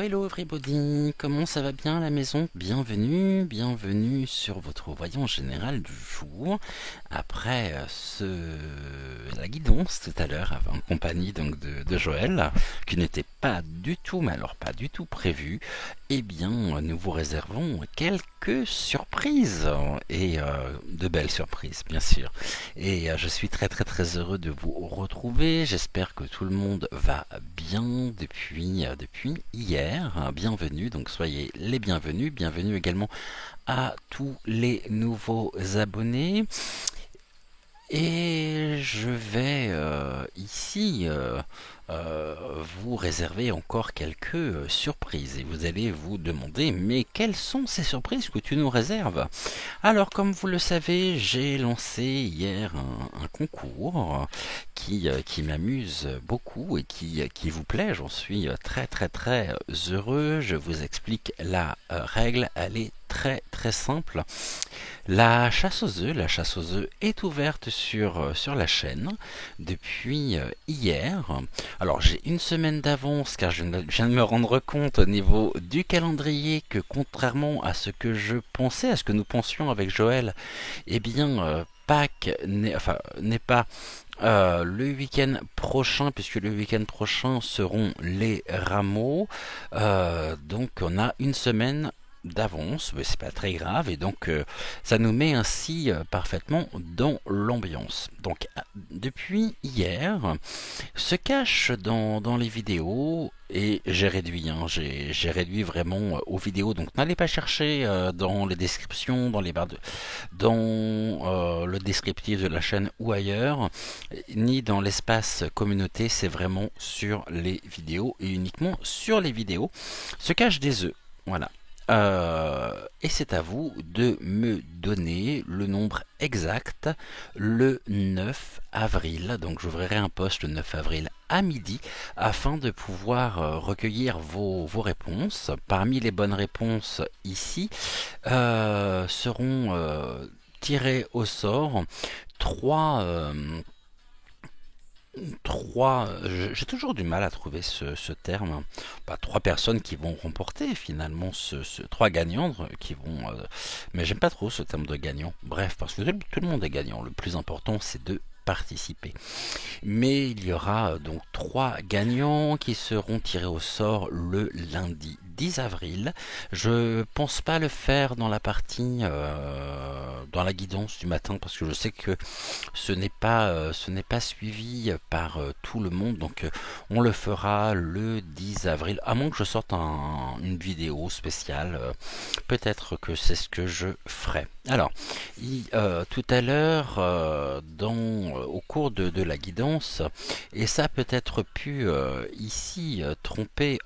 hello everybody, comment ça va bien à la maison? Bienvenue sur votre voyant général du jour. Après la guidance tout à l'heure en compagnie donc de Joël, qui n'était pas du tout, mais alors pas du tout prévu, eh bien nous vous réservons quelques surprises et de belles surprises bien sûr. Et je suis très heureux de vous retrouver. J'espère que tout le monde va bien depuis hier. Bienvenue, donc soyez les bienvenus. Bienvenue également à tous les nouveaux abonnés. Et je vais ici vous réserver encore quelques surprises. Et vous allez vous demander, mais quelles sont ces surprises que tu nous réserves? Alors, comme vous le savez, j'ai lancé hier un concours qui m'amuse beaucoup et qui vous plaît. J'en suis très heureux. Je vous explique la règle. Elle est très simple. La chasse aux œufs est ouverte sur la chaîne depuis hier. Alors j'ai une semaine d'avance car je viens de me rendre compte au niveau du calendrier que contrairement à ce que je pensais, à ce que nous pensions avec Joël, eh bien Pâques n'est pas le week-end prochain, puisque le week-end prochain seront les rameaux. Donc on a une semaine d'avance, mais c'est pas très grave, et donc ça nous met ainsi parfaitement dans l'ambiance. Donc depuis hier se cache dans les vidéos, et j'ai réduit, j'ai réduit vraiment aux vidéos, donc n'allez pas chercher dans les descriptions, dans les barres dans le descriptif de la chaîne ou ailleurs, ni dans l'espace communauté, c'est vraiment sur les vidéos, et uniquement sur les vidéos se cachent des œufs, voilà. Et c'est à vous de me donner le nombre exact le 9 avril. Donc j'ouvrirai un post le 9 avril à midi afin de pouvoir recueillir vos réponses. Parmi les bonnes réponses ici seront tirées au sort j'ai toujours du mal à trouver ce terme. Trois personnes qui vont remporter finalement trois gagnants qui vont. Mais j'aime pas trop ce terme de gagnant. Bref, parce que tout le monde est gagnant. Le plus important, c'est de participer. Mais il y aura donc trois gagnants qui seront tirés au sort le lundi 10 avril. Je pense pas le faire dans la partie dans la guidance du matin parce que je sais que ce n'est pas suivi par tout le monde, donc on le fera le 10 avril, à moins que je sorte une vidéo spéciale, peut-être que c'est ce que je ferai. Alors, tout à l'heure, au cours de la guidance, et ça peut être pu ici tromper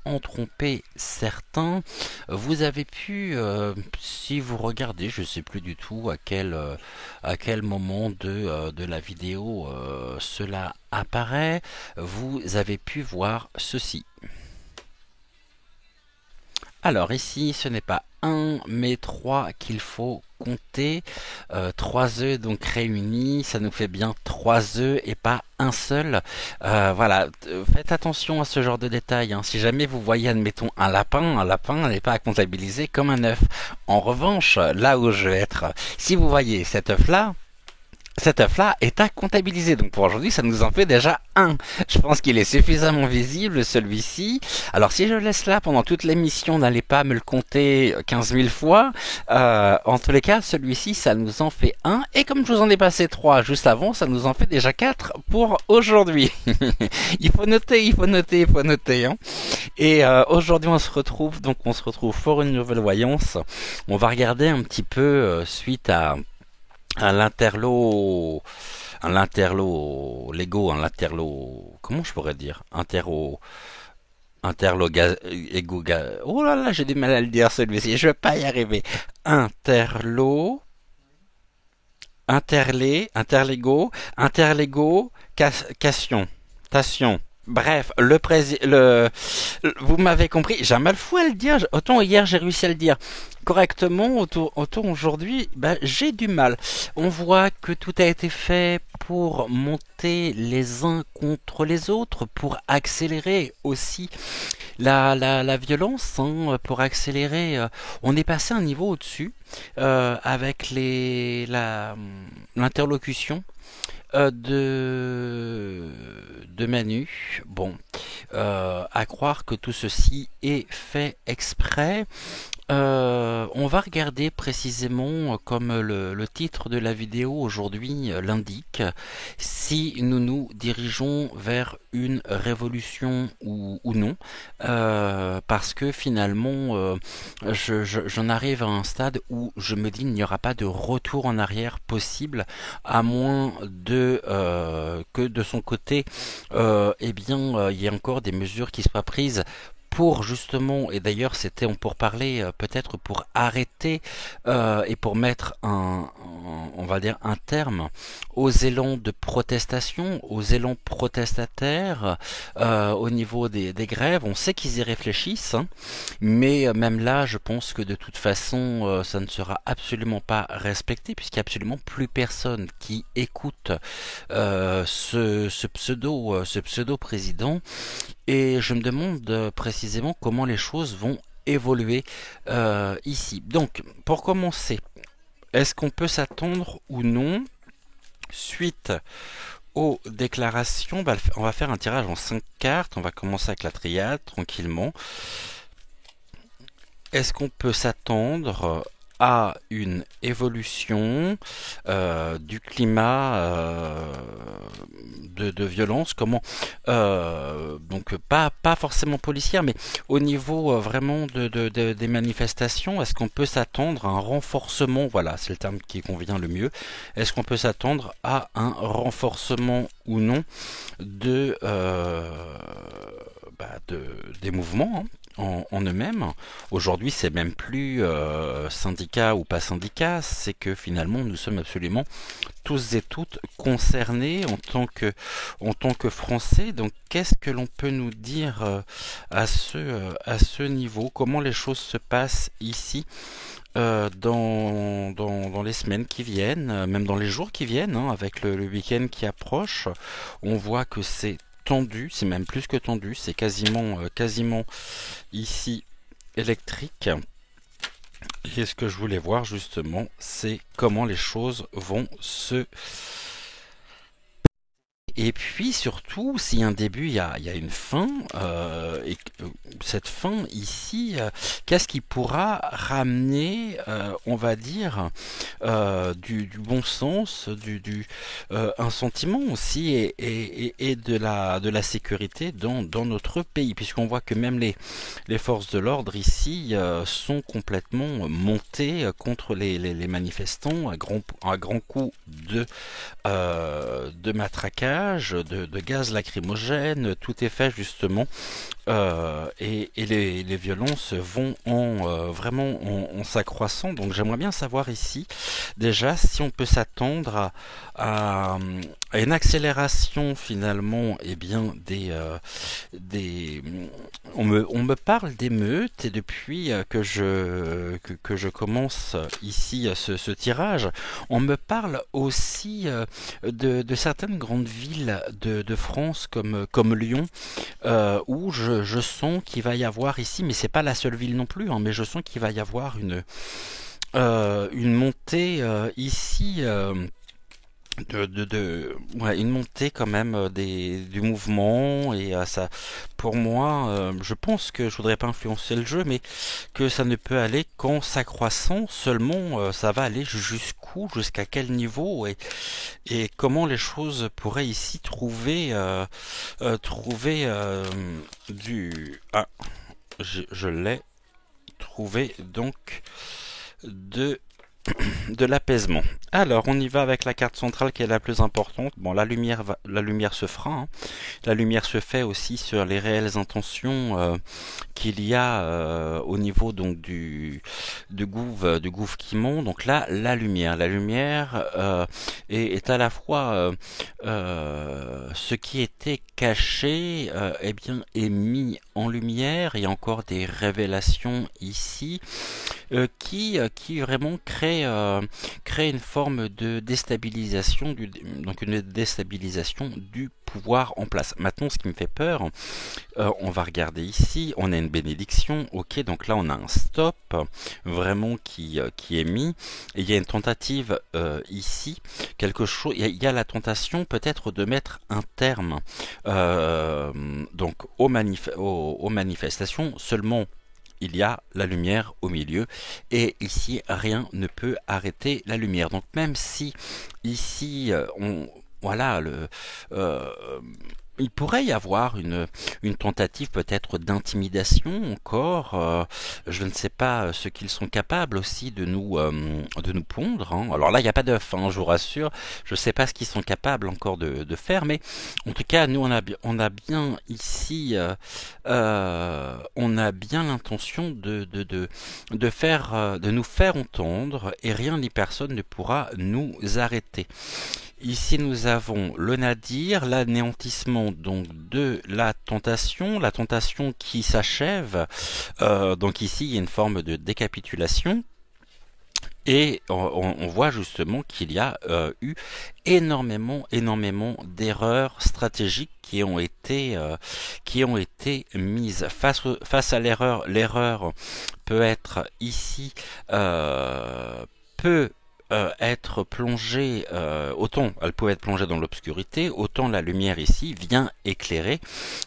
certains, vous avez pu, si vous regardez, je sais plus du tout à quel moment de la vidéo cela apparaît, vous avez pu voir ceci. Alors ici, ce n'est pas un, mais trois qu'il faut compter. 3 œufs donc réunis, ça nous fait bien 3 œufs et pas un seul. Voilà, faites attention à ce genre de détails. Si jamais vous voyez, admettons, un lapin n'est pas à comptabiliser comme un œuf. En revanche, là où je vais être, si vous voyez cet œuf-là, est à comptabiliser. Donc pour aujourd'hui, ça nous en fait déjà un. Je pense qu'il est suffisamment visible, celui-ci. Alors si je laisse là pendant toute l'émission, n'allez pas me le compter 15 000 fois. En tous les cas, celui-ci, ça nous en fait un. Et comme je vous en ai passé 3 juste avant, ça nous en fait déjà 4 pour aujourd'hui. Il faut noter. Et aujourd'hui, on se retrouve pour une nouvelle voyance. On va regarder un petit peu suite à l'interlo Lego, comment je pourrais dire, oh là là, j'ai du mal à le dire celui-ci, je vais pas y arriver. Interlego, Tation, Bref, vous m'avez compris. J'ai un mal fou à le dire. Autant hier j'ai réussi à le dire correctement, autant aujourd'hui, ben, j'ai du mal. On voit que tout a été fait pour monter les uns contre les autres, pour accélérer aussi la violence, hein, pour accélérer. On est passé un niveau au-dessus avec l'interlocution de Manu. Bon, à croire que tout ceci est fait exprès. On va regarder précisément, comme le titre de la vidéo aujourd'hui l'indique, si nous nous dirigeons vers une révolution ou non, parce que finalement, j'en arrive à un stade où je me dis qu'il n'y aura pas de retour en arrière possible, à moins que de son côté, eh bien, il y ait encore des mesures qui soient prises pour justement, et d'ailleurs c'était on pour parler peut-être pour arrêter et pour mettre on va dire un terme aux élans de protestation, aux élans protestataires au niveau des grèves. On sait qu'ils y réfléchissent, hein, mais même là je pense que de toute façon ça ne sera absolument pas respecté, puisqu'il n'y a absolument plus personne qui écoute ce pseudo président. Et je me demande précisément comment les choses vont évoluer ici. Donc, pour commencer, est-ce qu'on peut s'attendre ou non, suite aux déclarations, on va faire un tirage en 5 cartes, on va commencer avec la triade tranquillement. Est-ce qu'on peut s'attendre à une évolution du climat de violence, comment donc pas forcément policière, mais au niveau vraiment des manifestations, est-ce qu'on peut s'attendre à un renforcement, voilà, c'est le terme qui convient le mieux, est-ce qu'on peut s'attendre à un renforcement ou non de, des mouvements, hein, en eux-mêmes. Aujourd'hui, c'est même plus syndicat ou pas syndicat, c'est que finalement nous sommes absolument tous et toutes concernés en tant que Français. Donc, qu'est-ce que l'on peut nous dire à ce niveau? Comment les choses se passent ici dans les semaines qui viennent, même dans les jours qui viennent, hein, avec le week-end qui approche? On voit que c'est tendu, c'est même plus que tendu, c'est quasiment ici électrique. Et ce que je voulais voir justement, c'est comment les choses vont se... Et puis surtout, s'il y a un début, il y a une fin, et cette fin ici, qu'est-ce qui pourra ramener, on va dire, du bon sens, un sentiment aussi, et de la sécurité dans notre pays, puisqu'on voit que même les forces de l'ordre ici sont complètement montées contre les manifestants, à grand coup de matraquage, de gaz lacrymogène, tout est fait justement, et les violences vont vraiment en s'accroissant. Donc j'aimerais bien savoir ici déjà si on peut s'attendre à une accélération finalement, eh bien des on me parle d'émeutes, et depuis que je commence ici ce tirage, on me parle aussi de certaines grandes villes de France comme Lyon, où je sens qu'il va y avoir ici, mais c'est pas la seule ville non plus, hein, mais je sens qu'il va y avoir une montée ici, ouais, une montée quand même du mouvement, et ça, pour moi, je pense que je voudrais pas influencer le jeu, mais que ça ne peut aller qu'en s'accroissant seulement. Ça va aller jusqu'où, jusqu'à quel niveau, et comment les choses pourraient ici trouver ah, je l'ai trouvé, donc de de l'apaisement. Alors, on y va avec la carte centrale qui est la plus importante. Bon, la lumière se fera, hein. La lumière se fait aussi sur les réelles intentions qu'il y a au niveau donc du gouffre qui monte. Donc là, la lumière est à la fois ce qui était caché, eh bien, est mis en lumière. Il y a encore des révélations ici qui vraiment crée une forme de déstabilisation, donc une déstabilisation du pouvoir en place. Maintenant, ce qui me fait peur, on va regarder ici, on a une bénédiction, ok, donc là on a un stop vraiment qui est mis, et il y a une tentative ici, quelque chose, il y a la tentation peut-être de mettre un terme donc aux manifestations, seulement il y a la lumière au milieu et ici rien ne peut arrêter la lumière. Donc même si ici on voilà euh, il pourrait y avoir une tentative peut-être d'intimidation encore. Je ne sais pas ce qu'ils sont capables aussi de nous pondre, hein. Alors là, il n'y a pas d'œuf, hein, je vous rassure. Je ne sais pas ce qu'ils sont capables encore de faire, mais en tout cas, nous, on a bien ici, on a bien l'intention de nous faire entendre et rien ni personne ne pourra nous arrêter. Ici, nous avons le nadir, l'anéantissement donc de la tentation qui s'achève. Donc ici, il y a une forme de décapitulation. Et on voit justement qu'il y a eu énormément d'erreurs stratégiques qui ont été mises face à l'erreur. L'erreur peut être ici peut être plongée, autant elle pouvait être plongée dans l'obscurité, autant la lumière ici vient éclairer,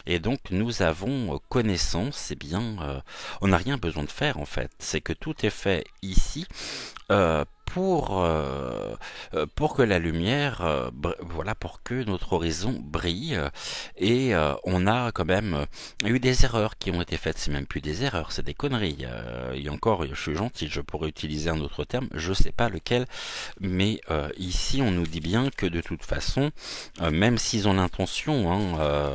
et donc nous avons connaissance, et bien on n'a rien besoin de faire en fait, c'est que tout est fait ici euh, pour que la lumière, voilà, pour que notre horizon brille. Et on a quand même eu des erreurs qui ont été faites. C'est même plus des erreurs, c'est des conneries. Il y a encore, je suis gentil, je pourrais utiliser un autre terme, je sais pas lequel, mais ici on nous dit bien que de toute façon, même s'ils ont l'intention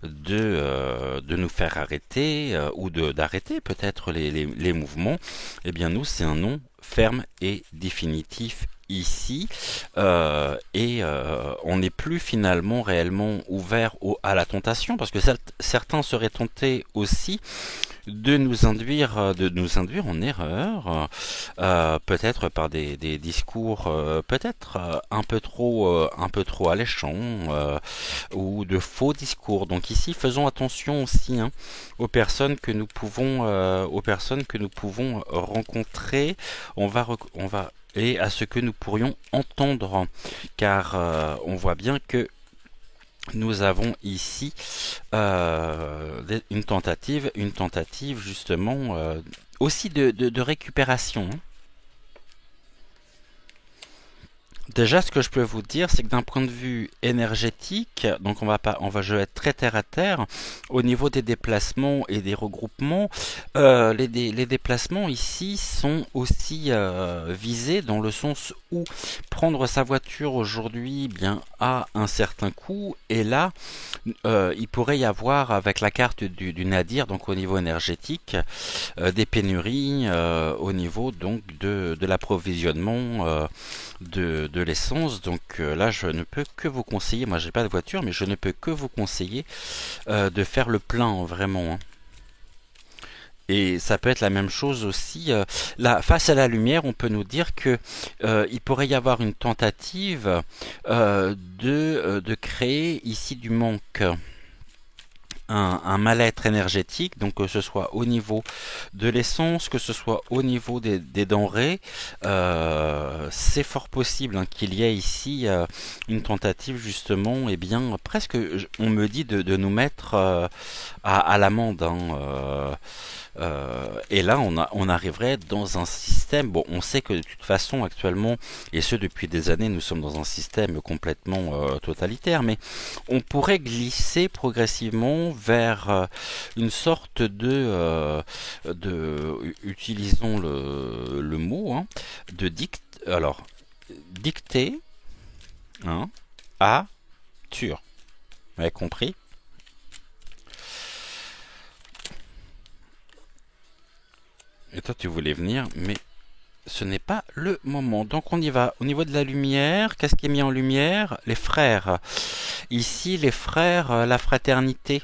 de nous faire arrêter ou d'arrêter peut-être les mouvements, eh bien nous c'est un non ferme et définitif ici on n'est plus finalement réellement ouvert à la tentation parce que certains seraient tentés aussi de nous induire en erreur, peut-être par des discours peut-être un peu trop alléchants ou de faux discours. Donc ici, faisons attention aussi hein, aux personnes que nous pouvons rencontrer. On va et à ce que nous pourrions entendre, car on voit bien que nous avons ici une tentative justement aussi de récupération. Déjà, ce que je peux vous dire, c'est que d'un point de vue énergétique, donc je vais être très terre à terre au niveau des déplacements et des regroupements. Les déplacements ici sont aussi visés dans le sens où prendre sa voiture aujourd'hui, bien, a un certain coût, et là, il pourrait y avoir avec la carte du nadir, donc au niveau énergétique, des pénuries au niveau donc de l'approvisionnement de l'essence. Donc là je ne peux que vous conseiller, moi j'ai pas de voiture, mais je ne peux que vous conseiller de faire le plein vraiment, hein. Et ça peut être la même chose aussi. Là, face à la lumière, on peut nous dire que il pourrait y avoir une tentative de créer ici du manque. Un mal-être énergétique, donc que ce soit au niveau de l'essence, que ce soit au niveau des denrées, c'est fort possible hein, qu'il y ait ici une tentative justement, et bien presque, on me dit de nous mettre à l'amende. Hein, et là, on arriverait dans un système. Bon, on sait que de toute façon, actuellement, et ce depuis des années, nous sommes dans un système complètement totalitaire, mais on pourrait glisser progressivement vers une sorte utilisons le mot, hein, de alors, dictée, hein, à Tur. Vous avez compris? Et toi, tu voulais venir, mais ce n'est pas le moment. Donc on y va. Au niveau de la lumière, qu'est-ce qui est mis en lumière? Les frères. Ici, les frères, la fraternité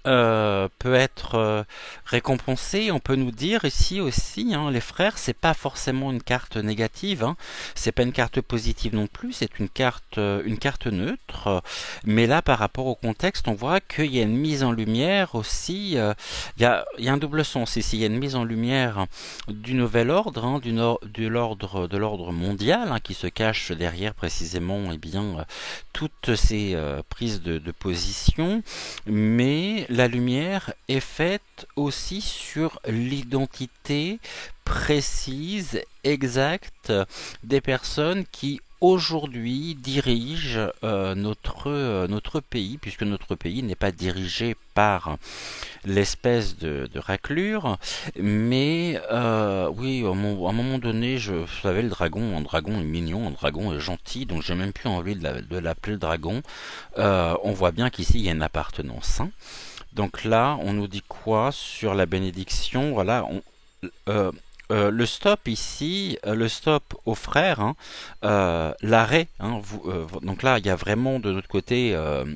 peut être récompensée. On peut nous dire ici aussi, hein, les frères, c'est pas forcément une carte négative, hein. C'est pas une carte positive non plus, c'est une carte neutre. Mais là, par rapport au contexte, on voit qu'il y a une mise en lumière aussi. Il y a un double sens ici. Il y a une mise en lumière du nouvel ordre, hein, de l'ordre mondial, hein, qui se cache derrière précisément, eh bien, toutes ces prises de position, mais la lumière est faite aussi sur l'identité précise, exacte des personnes qui aujourd'hui dirigent notre pays, puisque notre pays n'est pas dirigé par l'espèce de raclure, mais oui, à un moment donné, vous savez, un dragon est mignon, un dragon est gentil, donc j'ai même plus envie de l'appeler le dragon. On voit bien qu'ici, il y a une appartenance, hein. Donc là, on nous dit quoi sur la bénédiction? Voilà, euh, le stop ici, le stop aux frères, hein, l'arrêt, hein, donc là, il y a vraiment de notre côté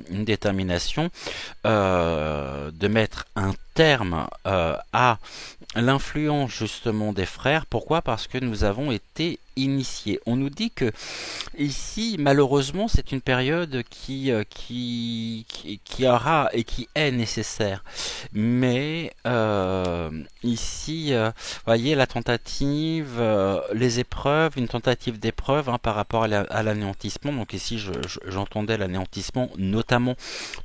une détermination de mettre un terme à l'influence justement des frères. Pourquoi? Parce que nous avons été initiés. On nous dit que ici, malheureusement, c'est une période qui aura et qui est nécessaire. Mais ici, voyez, la tentative, les épreuves, une tentative d'épreuve, hein, par rapport à l'anéantissement. Donc ici, j'entendais l'anéantissement notamment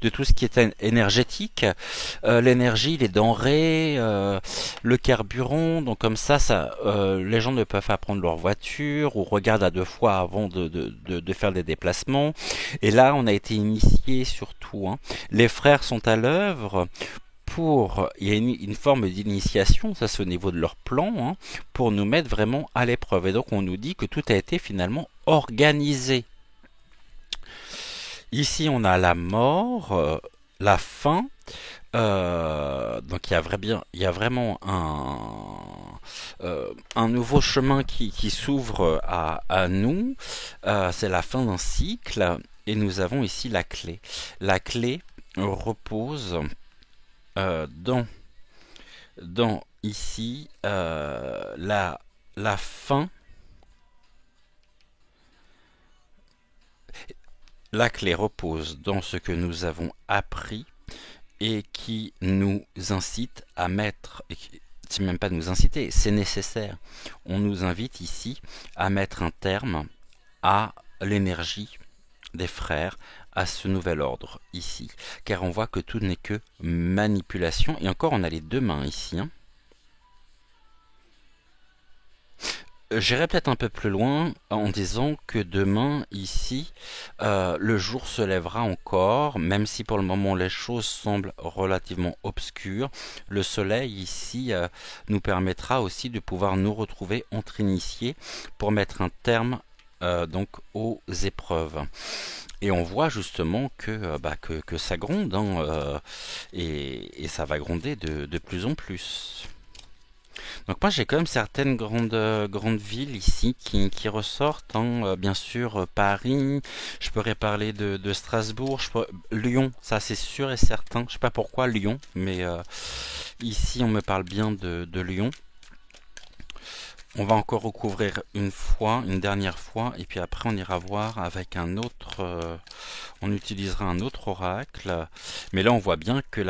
de tout ce qui est énergétique, l'énergie, les denrées, le carburant. Donc comme ça, les gens ne peuvent pas prendre leur voiture ou regardent à deux fois avant de faire des déplacements. Et là, on a été initié surtout, hein. Les frères sont à l'œuvre. Il y a une forme d'initiation, ça c'est au niveau de leur plan, hein, pour nous mettre vraiment à l'épreuve. Et donc on nous dit que tout a été finalement organisé. Ici on a la mort, la fin. Donc il y a vraiment un nouveau chemin qui s'ouvre à nous. C'est la fin d'un cycle et nous avons ici la clé. La clé repose dans ici la fin. La clé repose dans ce que nous avons appris et qui nous incite à mettre, c'est même pas nous inciter, c'est nécessaire. On nous invite ici à mettre un terme à l'énergie des frères, à ce nouvel ordre ici, car on voit que tout n'est que manipulation. Et encore, on a les deux mains ici, hein. J'irai peut-être un peu plus loin en disant que demain, ici, le jour se lèvera encore, même si pour le moment les choses semblent relativement obscures. Le soleil, ici, nous permettra aussi de pouvoir nous retrouver entre initiés pour mettre un terme donc aux épreuves. Et on voit justement que ça gronde, hein, et ça va gronder de plus en plus. Donc moi j'ai quand même certaines grandes villes ici qui ressortent, hein. Bien sûr Paris, je pourrais parler de Strasbourg, Lyon, ça c'est sûr et certain. Je sais pas pourquoi Lyon, mais ici on me parle bien de Lyon. On va encore recouvrir une dernière fois, et puis après on ira voir avec un autre, on utilisera un autre oracle. Mais là on voit bien que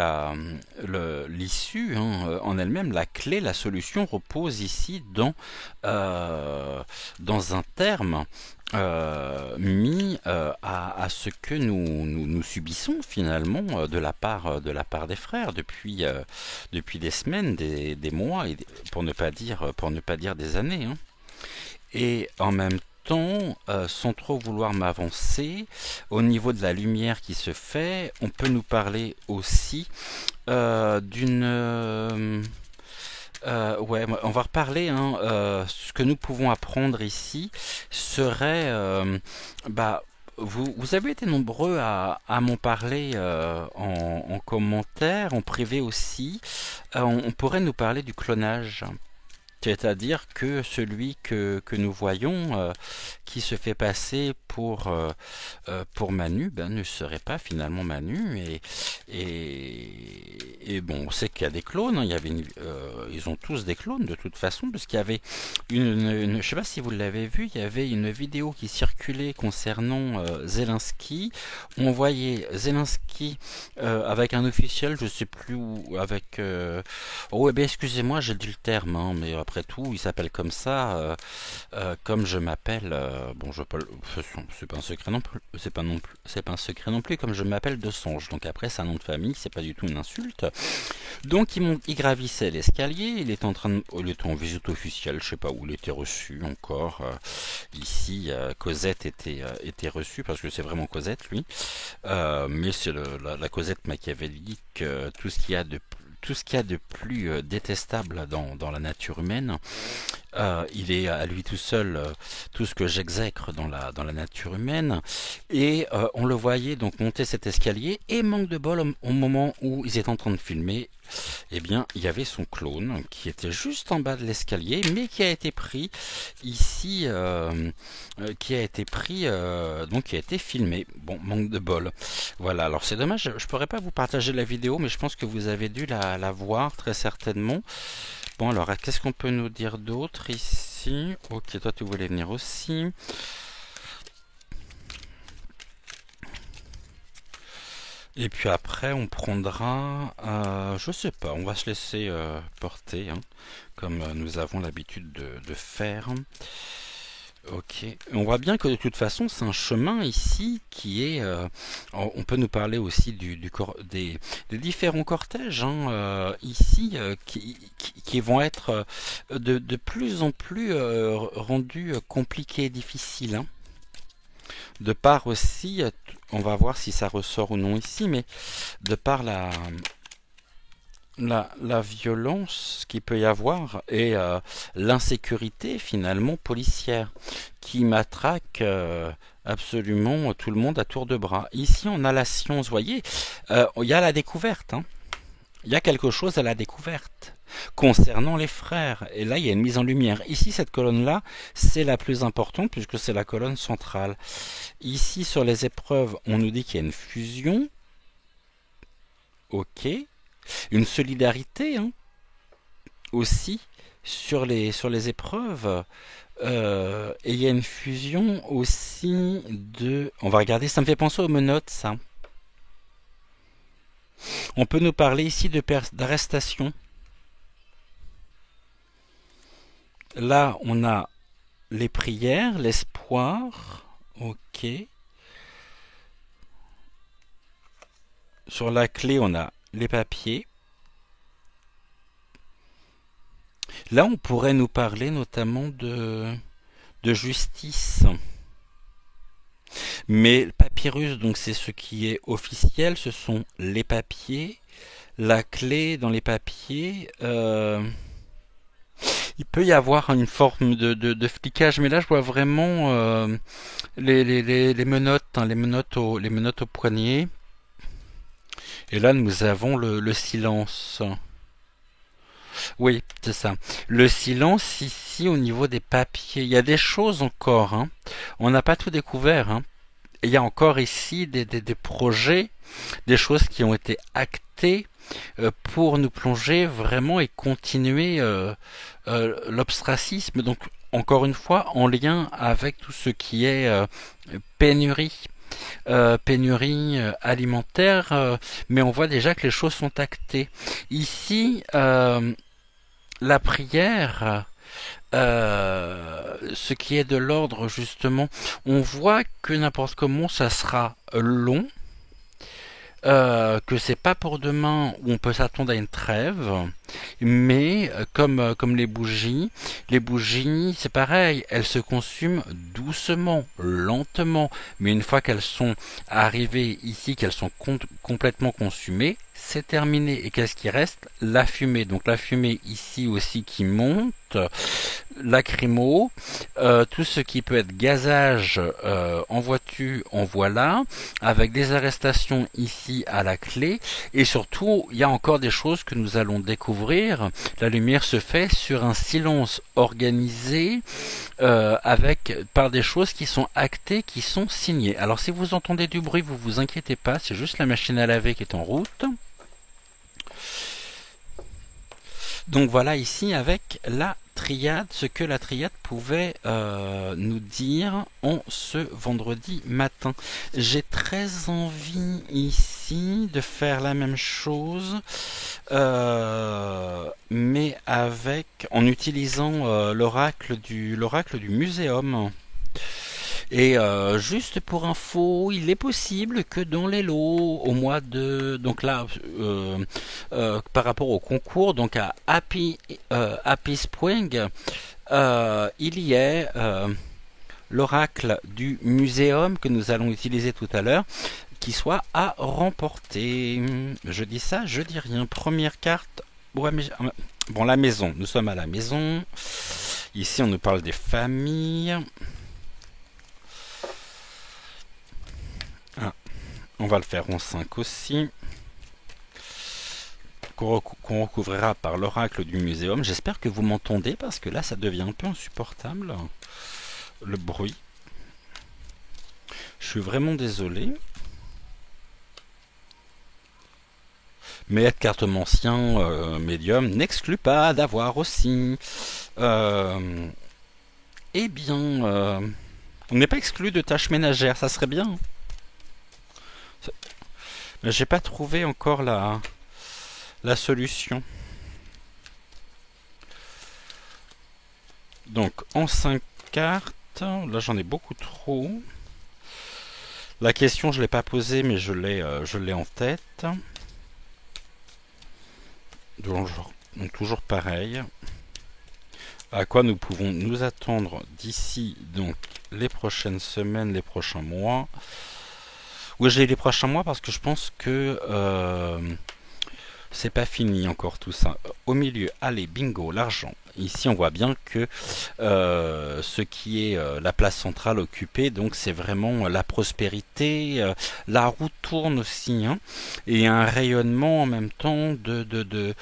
l'issue, hein, en elle-même, la clé, la solution repose ici dans un terme mis à ce que nous subissons finalement de la part des frères depuis des semaines, des mois, et pour ne pas dire des années, hein. Et en même temps, sans trop vouloir m'avancer, au niveau de la lumière qui se fait, on peut nous parler aussi d'une Ouais, on va reparler, hein. Ce que nous pouvons apprendre ici serait, bah, vous avez été nombreux à m'en parler en commentaire, en privé aussi. On pourrait nous parler du clonage. C'est-à-dire que celui que nous voyons, qui se fait passer pour Manu, ben, ne serait pas finalement Manu. Et bon, on sait qu'il y a des clones, hein. Ils ont tous des clones de toute façon, parce qu'il y avait je sais pas si vous l'avez vu, il y avait une vidéo qui circulait concernant Zelensky. On voyait Zelensky avec un officiel, je sais plus où, avec oh, eh bien, excusez-moi, j'ai dit le terme, hein, mais après tout, il s'appelle comme ça, comme je m'appelle. Bon, je peux, c'est pas un secret non plus, c'est pas un secret non plus, comme je m'appelle de Songe. Donc après, c'est un nom de famille, c'est pas du tout une insulte. Donc il gravissait l'escalier, il était en visite officielle, je sais pas où il était reçu encore. Ici, Cosette était reçue parce que c'est vraiment Cosette lui. Mais c'est la Cosette machiavélique, tout ce qu'il y a de plus détestable dans la nature humaine. Il est à lui tout seul tout ce que j'exècre dans la nature humaine. Et on le voyait donc monter cet escalier, et manque de bol, au moment où ils étaient en train de filmer, eh bien, il y avait son clone qui était juste en bas de l'escalier, mais qui a été pris ici, donc qui a été filmé. Bon, manque de bol. Voilà, alors c'est dommage, je pourrais pas vous partager la vidéo, mais je pense que vous avez dû la voir très certainement. Bon, alors, qu'est-ce qu'on peut nous dire d'autre ici? Ok, toi tu voulais venir aussi. Et puis après, on prendra, je sais pas, on va se laisser porter, hein, comme nous avons l'habitude de faire. Ok, on voit bien que de toute façon, c'est un chemin ici qui est. On peut nous parler aussi des différents cortèges, hein, ici qui vont être de plus en plus rendus compliqués et difficiles, hein. De part aussi, on va voir si ça ressort ou non ici, mais de par la violence qu'il peut y avoir et l'insécurité finalement policière qui matraque absolument tout le monde à tour de bras. Ici, on a la science, vous voyez, il y a la découverte, hein. Il y a quelque chose à la découverte concernant les frères. Et là, il y a une mise en lumière. Ici, cette colonne-là, c'est la plus importante puisque c'est la colonne centrale. Ici, sur les épreuves, on nous dit qu'il y a une fusion. Ok. Une solidarité, hein, aussi sur les épreuves. Et il y a une fusion aussi de... On va regarder, ça me fait penser aux menottes, ça. On peut nous parler ici d'arrestation. Là, on a les prières, l'espoir. Ok. Sur la clé, on a les papiers. Là, on pourrait nous parler notamment de justice. Mais le papyrus, donc c'est ce qui est officiel, ce sont les papiers. La clé dans les papiers, il peut y avoir une forme de flicage, mais là je vois vraiment les menottes, hein, les menottes au poignet. Et là nous avons le silence. Oui, c'est ça. Le silence ici au niveau des papiers. Il y a des choses encore, hein. On n'a pas tout découvert, hein. Il y a encore ici des projets, des choses qui ont été actées pour nous plonger vraiment et continuer l'ostracisme. Donc, encore une fois, en lien avec tout ce qui est pénurie. Pénurie alimentaire, mais on voit déjà que les choses sont actées. Ici, la prière, ce qui est de l'ordre justement, on voit que n'importe comment ça sera long, que c'est pas pour demain où on peut s'attendre à une trêve, mais comme les bougies, c'est pareil, elles se consument doucement, lentement, mais une fois qu'elles sont arrivées ici, qu'elles sont complètement consumées, c'est terminé. Et qu'est-ce qui reste? La fumée. Donc la fumée ici aussi qui monte, lacrymo, tout ce qui peut être gazage, en vois-tu, en voilà, avec des arrestations ici à la clé, et surtout, il y a encore des choses que nous allons découvrir. La lumière se fait sur un silence organisé, avec par des choses qui sont actées, qui sont signées. Alors si vous entendez du bruit, vous vous inquiétez pas, c'est juste la machine à laver qui est en route. Donc voilà ici avec la triade, ce que la triade pouvait nous dire en ce vendredi matin. J'ai très envie ici de faire la même chose, mais en utilisant l'oracle du muséum. Et juste pour info, il est possible que dans les lots, au mois de... Donc là, par rapport au concours, donc à Happy Spring, il y ait l'oracle du muséum que nous allons utiliser tout à l'heure, qui soit à remporter. Je dis ça, je dis rien. Première carte. Ouais, mais, bon, la maison. Nous sommes à la maison. Ici, on nous parle des familles. Ah, on va le faire en 5 aussi. Qu'on recouvrira par l'oracle du muséum. J'espère que vous m'entendez parce que là, ça devient un peu insupportable. Le bruit. Je suis vraiment désolé. Mais être cartomancien médium n'exclut pas d'avoir aussi... eh bien... on n'est pas exclu de tâches ménagères, ça serait bien. Mais j'ai pas trouvé encore la solution. Donc en 5 cartes, là j'en ai beaucoup trop. La question je l'ai pas posée mais je l'ai en tête. Donc toujours pareil. À quoi nous pouvons nous attendre d'ici donc les prochaines semaines, les prochains mois. Oui, j'ai les prochains mois parce que je pense que c'est pas fini encore tout ça. Au milieu, allez, bingo, l'argent. Ici, on voit bien que ce qui est la place centrale occupée, donc c'est vraiment la prospérité. La roue tourne aussi, hein, et un rayonnement en même temps de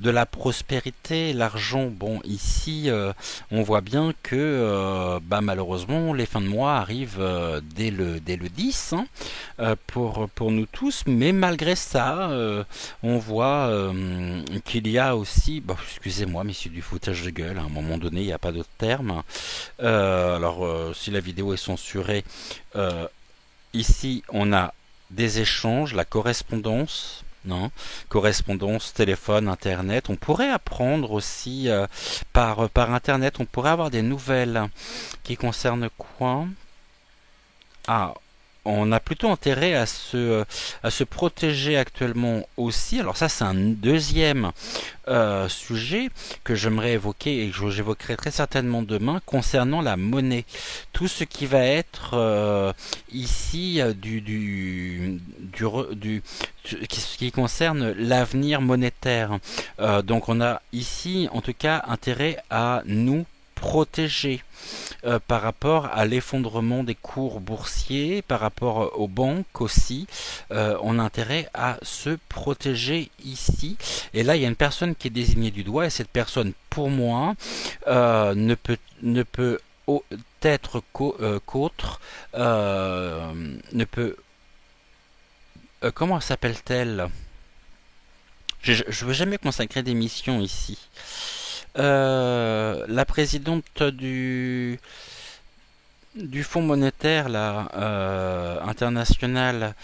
la prospérité. L'argent, bon, ici, on voit bien que malheureusement, les fins de mois arrivent dès le 10, hein, pour nous tous, mais malgré ça, on voit qu'il y a aussi, excusez-moi, mais c'est du foutage de gueule, à un moment donné, il n'y a pas d'autre terme. Si la vidéo est censurée, ici, on a des échanges, la correspondance, non, correspondance, téléphone, internet. On pourrait apprendre aussi par internet, on pourrait avoir des nouvelles qui concernent quoi? Ah, on a plutôt intérêt à se protéger actuellement aussi. Alors ça, c'est un deuxième sujet que j'aimerais évoquer et que j'évoquerai très certainement demain concernant la monnaie. Tout ce qui va être ici qui concerne l'avenir monétaire. Donc on a ici en tout cas intérêt à nous protéger par rapport à l'effondrement des cours boursiers, par rapport aux banques aussi. On a intérêt à se protéger ici. Et là, il y a une personne qui est désignée du doigt, et cette personne, pour moi, ne peut être qu'autre, ne peut... comment s'appelle-t-elle? Je ne veux jamais consacrer d'émission ici. La présidente du Fonds monétaire là, international,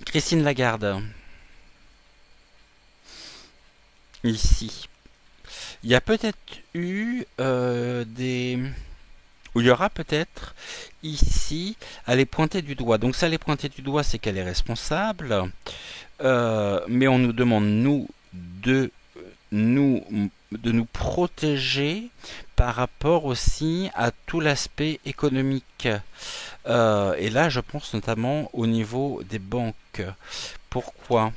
Christine Lagarde, ici. Il y a peut-être eu des... où il y aura peut-être ici, elle est pointée du doigt. Donc ça, elle est pointée du doigt, c'est qu'elle est responsable. Mais on nous demande, nous, de nous protéger par rapport aussi à tout l'aspect économique. Et là, je pense notamment au niveau des banques. Pourquoi?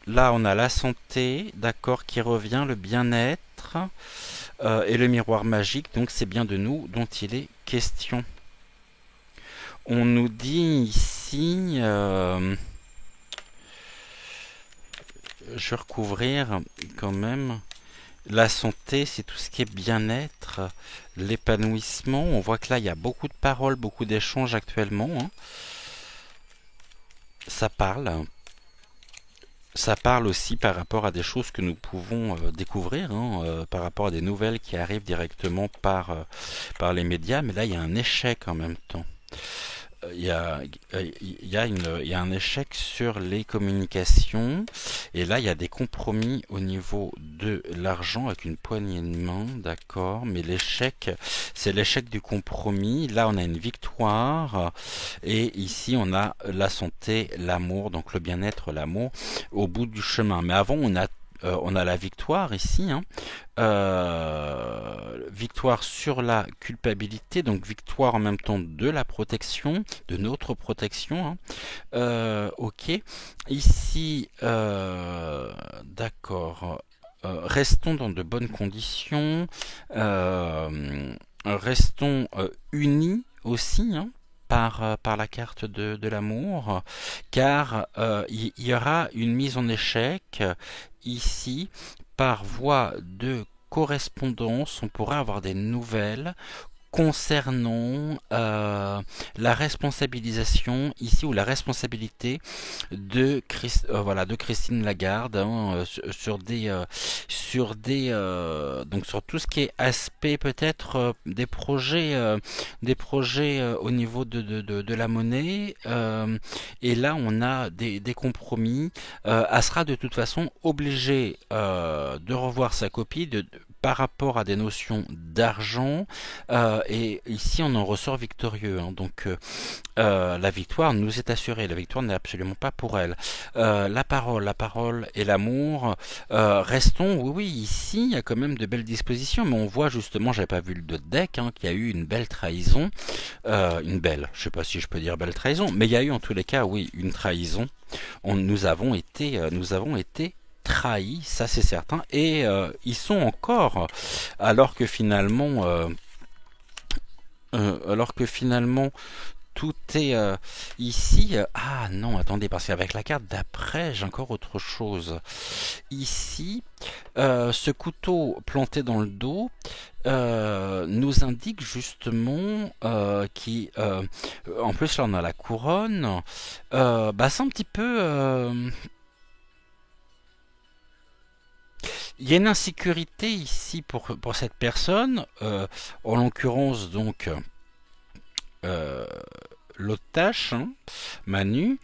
Là, on a la santé, d'accord, qui revient, le bien-être et le miroir magique. Donc, c'est bien de nous dont il est question. On nous dit ici, je vais recouvrir quand même. La santé, c'est tout ce qui est bien-être, l'épanouissement. On voit que là, il y a beaucoup de paroles, beaucoup d'échanges actuellement, hein. Ça parle. Ça parle aussi par rapport à des choses que nous pouvons découvrir, hein, par rapport à des nouvelles qui arrivent directement par les médias. Mais là, il y a un échec en même temps. Il y a, il y a un échec sur les communications et là il y a des compromis au niveau de l'argent avec une poignée de main, d'accord, mais l'échec, c'est l'échec du compromis. Là on a une victoire et ici on a la santé, l'amour, donc le bien-être, l'amour au bout du chemin. Mais avant on a la victoire ici, hein. Victoire sur la culpabilité, donc victoire en même temps de la protection, de notre protection, hein. Ok. Ici, d'accord. Restons dans de bonnes conditions. Restons unis aussi, hein, par la carte de l'amour, car il y aura une mise en échec ici par voie de correspondance. On pourrait avoir des nouvelles concernant la responsabilisation ici ou la responsabilité voilà, de Christine Lagarde, hein, sur des donc sur tout ce qui est aspect peut-être des projets au niveau de la monnaie, et là on a des compromis. Elle sera de toute façon obligée de revoir sa copie par rapport à des notions d'argent, et ici on en ressort victorieux, hein. Donc la victoire nous est assurée, la victoire n'est absolument pas pour elle. La parole et l'amour, restons, oui, oui, ici il y a quand même de belles dispositions, mais on voit justement, j'avais pas vu le deck, hein, qu'il y a eu une belle trahison, je sais pas si je peux dire belle trahison, mais il y a eu en tous les cas, oui, une trahison. Nous avons été trahis, ça c'est certain, et ils sont encore, alors que finalement, tout est ici. Ah non, attendez, parce qu'avec la carte d'après, j'ai encore autre chose. Ici, ce couteau planté dans le dos nous indique justement en plus là on a la couronne. Bah c'est un petit peu. Il y a une insécurité ici pour cette personne, en l'occurrence donc euh, l'autre tâche, hein, Manu,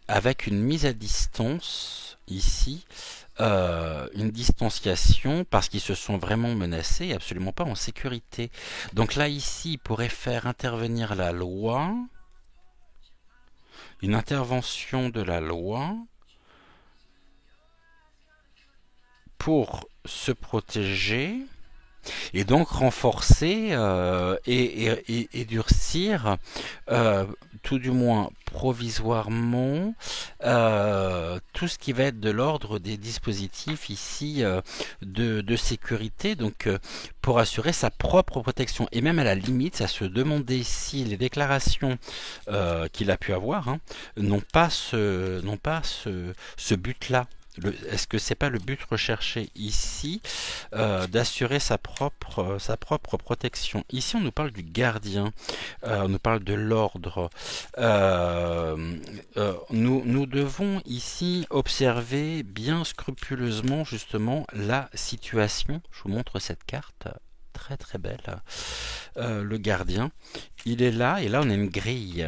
avec une mise à distance ici, une distanciation parce qu'ils se sont vraiment menacés, absolument pas en sécurité. Donc là ici, il pourrait faire intervenir la loi, une intervention de la loi pour se protéger et donc renforcer et durcir, tout du moins provisoirement, tout ce qui va être de l'ordre des dispositifs ici de sécurité, donc pour assurer sa propre protection. Et même à la limite, à se demander si les déclarations qu'il a pu avoir, hein, n'ont pas ce but-là. Est-ce que c'est pas le but recherché ici, d'assurer sa propre protection? Ici, on nous parle du gardien, on nous parle de l'ordre. Nous devons ici observer bien scrupuleusement justement la situation. Je vous montre cette carte. Très très belle. Le gardien, il est là, et là on a une grille.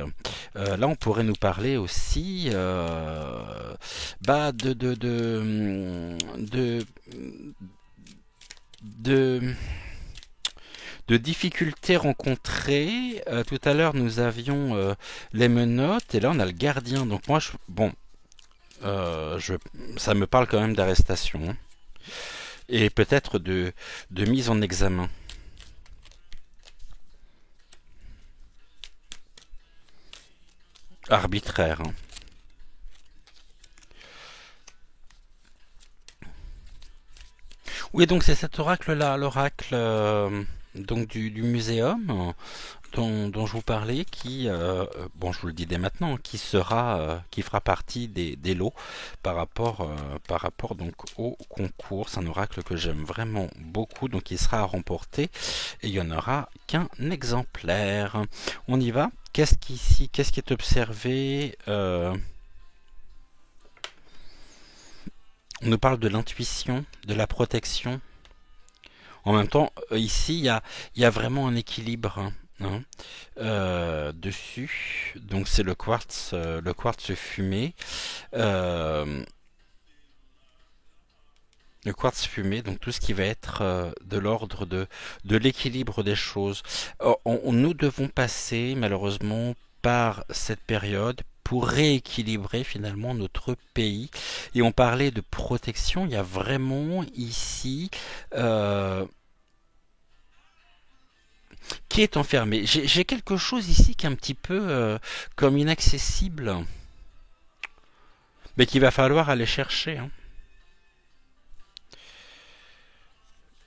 Là on pourrait nous parler aussi bah de de difficultés rencontrées. Tout à l'heure, nous avions les menottes et là, on a le gardien. Donc moi, bon, je, ça me parle quand même d'arrestation, hein. Et peut-être de mise en examen. Arbitraire, hein. Oui, donc c'est cet oracle-là, l'oracle donc du muséum dont je vous parlais, qui, bon, je vous le dis dès maintenant, qui fera partie des lots par rapport donc au concours. C'est un oracle que j'aime vraiment beaucoup, donc il sera à remporter et il n'y en aura qu'un exemplaire. On y va. Qu'est-ce qui est observé? On nous parle de l'intuition, de la protection. En même temps, ici, il y a vraiment un équilibre, hein, dessus. Donc c'est le quartz fumé. Euh, le quartz fumé, donc tout ce qui va être de l'ordre de l'équilibre des choses. Nous devons passer malheureusement par cette période pour rééquilibrer finalement notre pays. Et on parlait de protection, il y a vraiment ici qui est enfermé. J'ai quelque chose ici qui est un petit peu comme inaccessible, mais qu'il va falloir aller chercher, hein.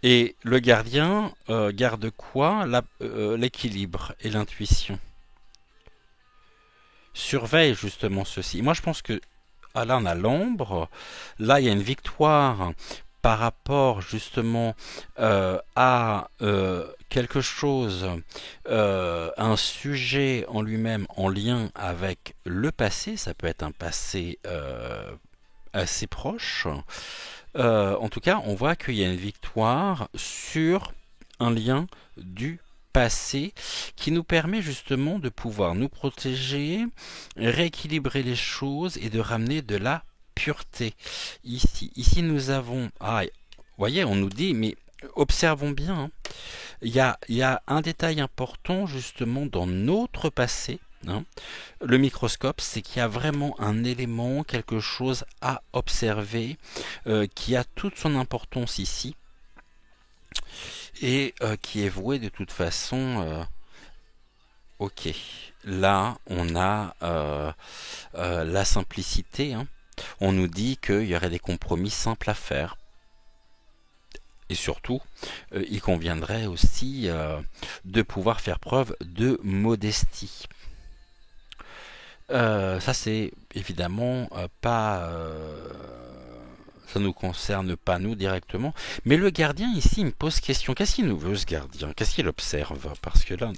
Et le gardien garde quoi? L'équilibre et l'intuition. Surveille justement ceci. Moi je pense que là on a l'ombre, là il y a une victoire par rapport justement à quelque chose, un sujet en lui-même en lien avec le passé. Ça peut être un passé assez proche. En tout cas, on voit qu'il y a une victoire sur un lien du passé qui nous permet justement de pouvoir nous protéger, rééquilibrer les choses et de ramener de la pureté. Ici nous avons... Ah, vous voyez, on nous dit, mais observons bien, hein. Il y a un détail important justement dans notre passé, hein. Le microscope, c'est qu'il y a vraiment un élément, quelque chose à observer, qui a toute son importance ici et qui est voué de toute façon. Ok, là on a la simplicité, hein. On nous dit qu'il y aurait des compromis simples à faire. Et surtout, il conviendrait aussi de pouvoir faire preuve de modestie. Ça c'est évidemment pas, ça nous concerne pas nous directement, mais le gardien ici il me pose question. Qu'est-ce qu'il nous veut ce gardien? Qu'est-ce qu'il observe? Parce que là,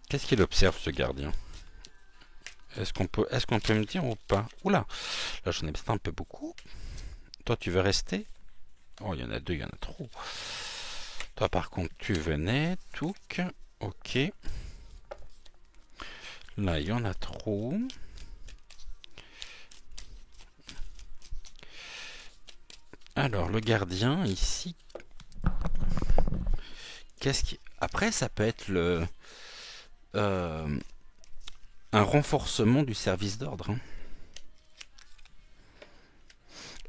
qu'est-ce qu'il observe ce gardien? Est-ce qu'on peut me dire ou pas? Oula, là j'en ai peut-être un peu beaucoup. Toi tu veux rester? Oh il y en a deux, il y en a trop. Toi par contre tu venais, touc, ok. Là il y en a trop. Alors, le gardien, ici, qu'est-ce qui... Après, ça peut être euh, un renforcement du service d'ordre, hein.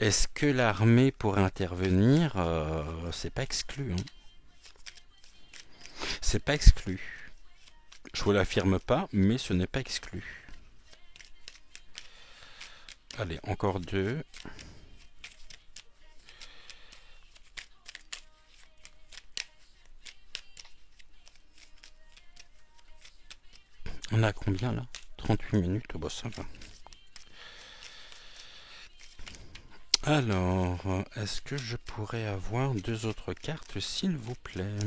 Est-ce que l'armée pourrait intervenir? C'est pas exclu, hein. C'est pas exclu. Je vous l'affirme pas, mais ce n'est pas exclu. Allez, encore deux. On a combien là? 38 minutes, oh bah ça va. Alors, est-ce que je pourrais avoir deux autres cartes, s'il vous plaît?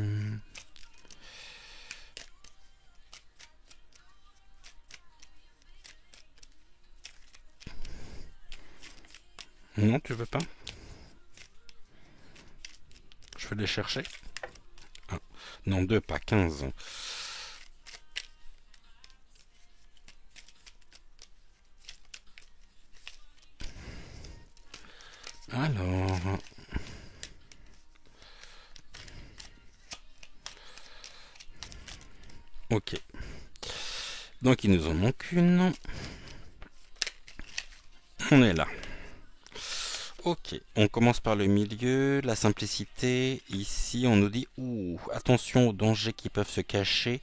Non, tu veux pas? Je vais les chercher. Ah, non, deux, pas 15. Alors, Ok. Donc il nous en manque une. On est là. Ok, on commence par le milieu, la simplicité. Ici, on nous dit, ouh, attention aux dangers qui peuvent se cacher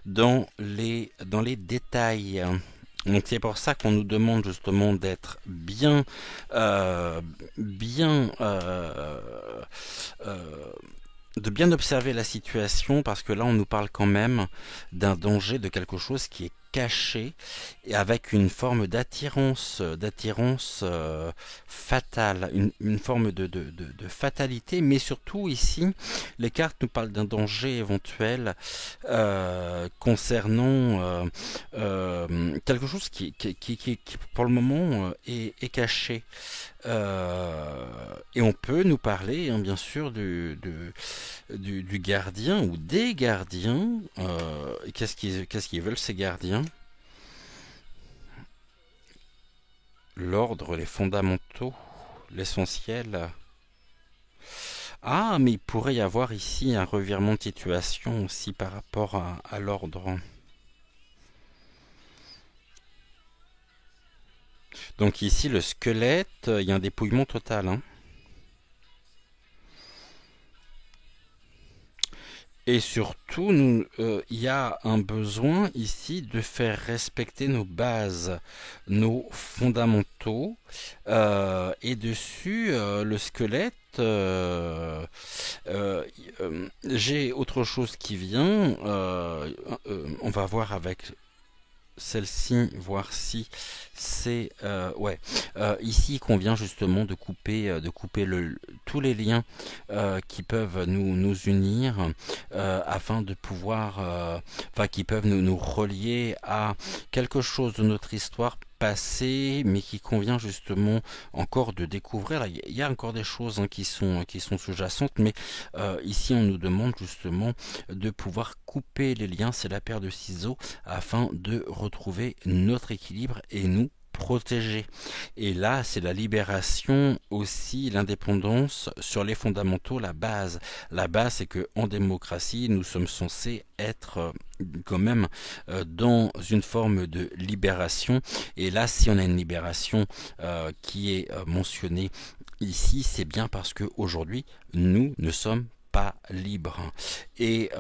dans les détails. Donc c'est pour ça qu'on nous demande justement d'être bien, euh, bien, euh, de bien observer la situation parce que là on nous parle quand même d'un danger, de quelque chose qui est caché et avec une forme d'attirance fatale, une forme de fatalité, mais surtout ici les cartes nous parlent d'un danger éventuel concernant quelque chose qui, pour le moment est caché. Et on peut nous parler, hein, bien sûr, du gardien ou des gardiens. Qu'est-ce qu'ils veulent ces gardiens? L'ordre, les fondamentaux, l'essentiel. Ah, mais il pourrait y avoir ici un revirement de situation aussi par rapport à l'ordre. Donc ici, le squelette, il y a un dépouillement total, hein. Et surtout, il y a un besoin ici de faire respecter nos bases, nos fondamentaux. Et dessus, le squelette, j'ai autre chose qui vient. On va voir avec celle-ci, voir si c'est ouais. Ici il convient justement de couper tous les liens qui peuvent nous unir afin de pouvoir enfin qui peuvent nous relier à quelque chose de notre histoire passée mais qui convient justement encore de découvrir. Il y a encore des choses, hein, qui sont sous-jacentes, mais ici on nous demande justement de pouvoir couper les liens, c'est la paire de ciseaux, afin de retrouver notre équilibre et nous protéger. Et là, c'est la libération aussi, l'indépendance sur les fondamentaux, la base. La base, c'est que en démocratie, nous sommes censés être quand même dans une forme de libération. Et là, si on a une libération qui est mentionnée ici, c'est bien parce que aujourd'hui, nous ne sommes pas libre. Et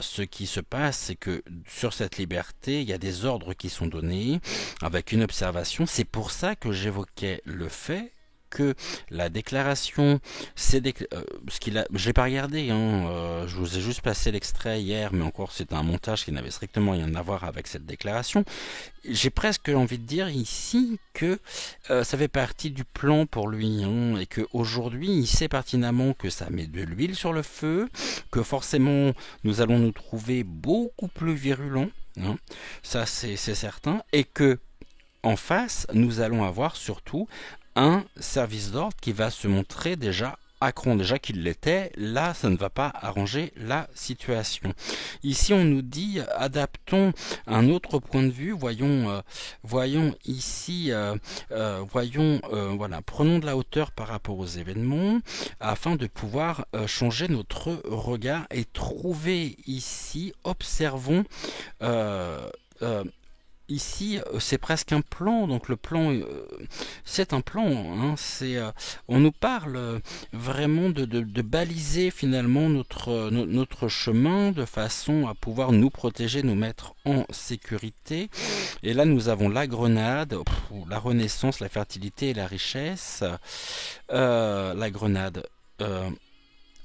ce qui se passe, c'est que sur cette liberté, il y a des ordres qui sont donnés avec une observation. C'est pour ça que j'évoquais le fait que la déclaration, ce qu'il a, j'ai pas regardé, hein, je vous ai juste passé l'extrait hier, mais encore c'est un montage qui n'avait strictement rien à voir avec cette déclaration. J'ai presque envie de dire ici que ça fait partie du plan pour lui, hein, et que aujourd'hui il sait pertinemment que ça met de l'huile sur le feu, que forcément nous allons nous trouver beaucoup plus virulents, hein, ça c'est certain, et que en face nous allons avoir surtout un service d'ordre qui va se montrer déjà Acron, déjà qu'il l'était, là ça ne va pas arranger la situation. Ici on nous dit adaptons un autre point de vue, voyons ici, voilà, prenons de la hauteur par rapport aux événements afin de pouvoir changer notre regard et trouver ici, observons euh, euh, ici, c'est presque un plan, donc le plan, c'est un plan, hein, on nous parle vraiment de baliser finalement notre chemin de façon à pouvoir nous protéger, nous mettre en sécurité. Et là, nous avons la grenade, la renaissance, la fertilité et la richesse. La grenade.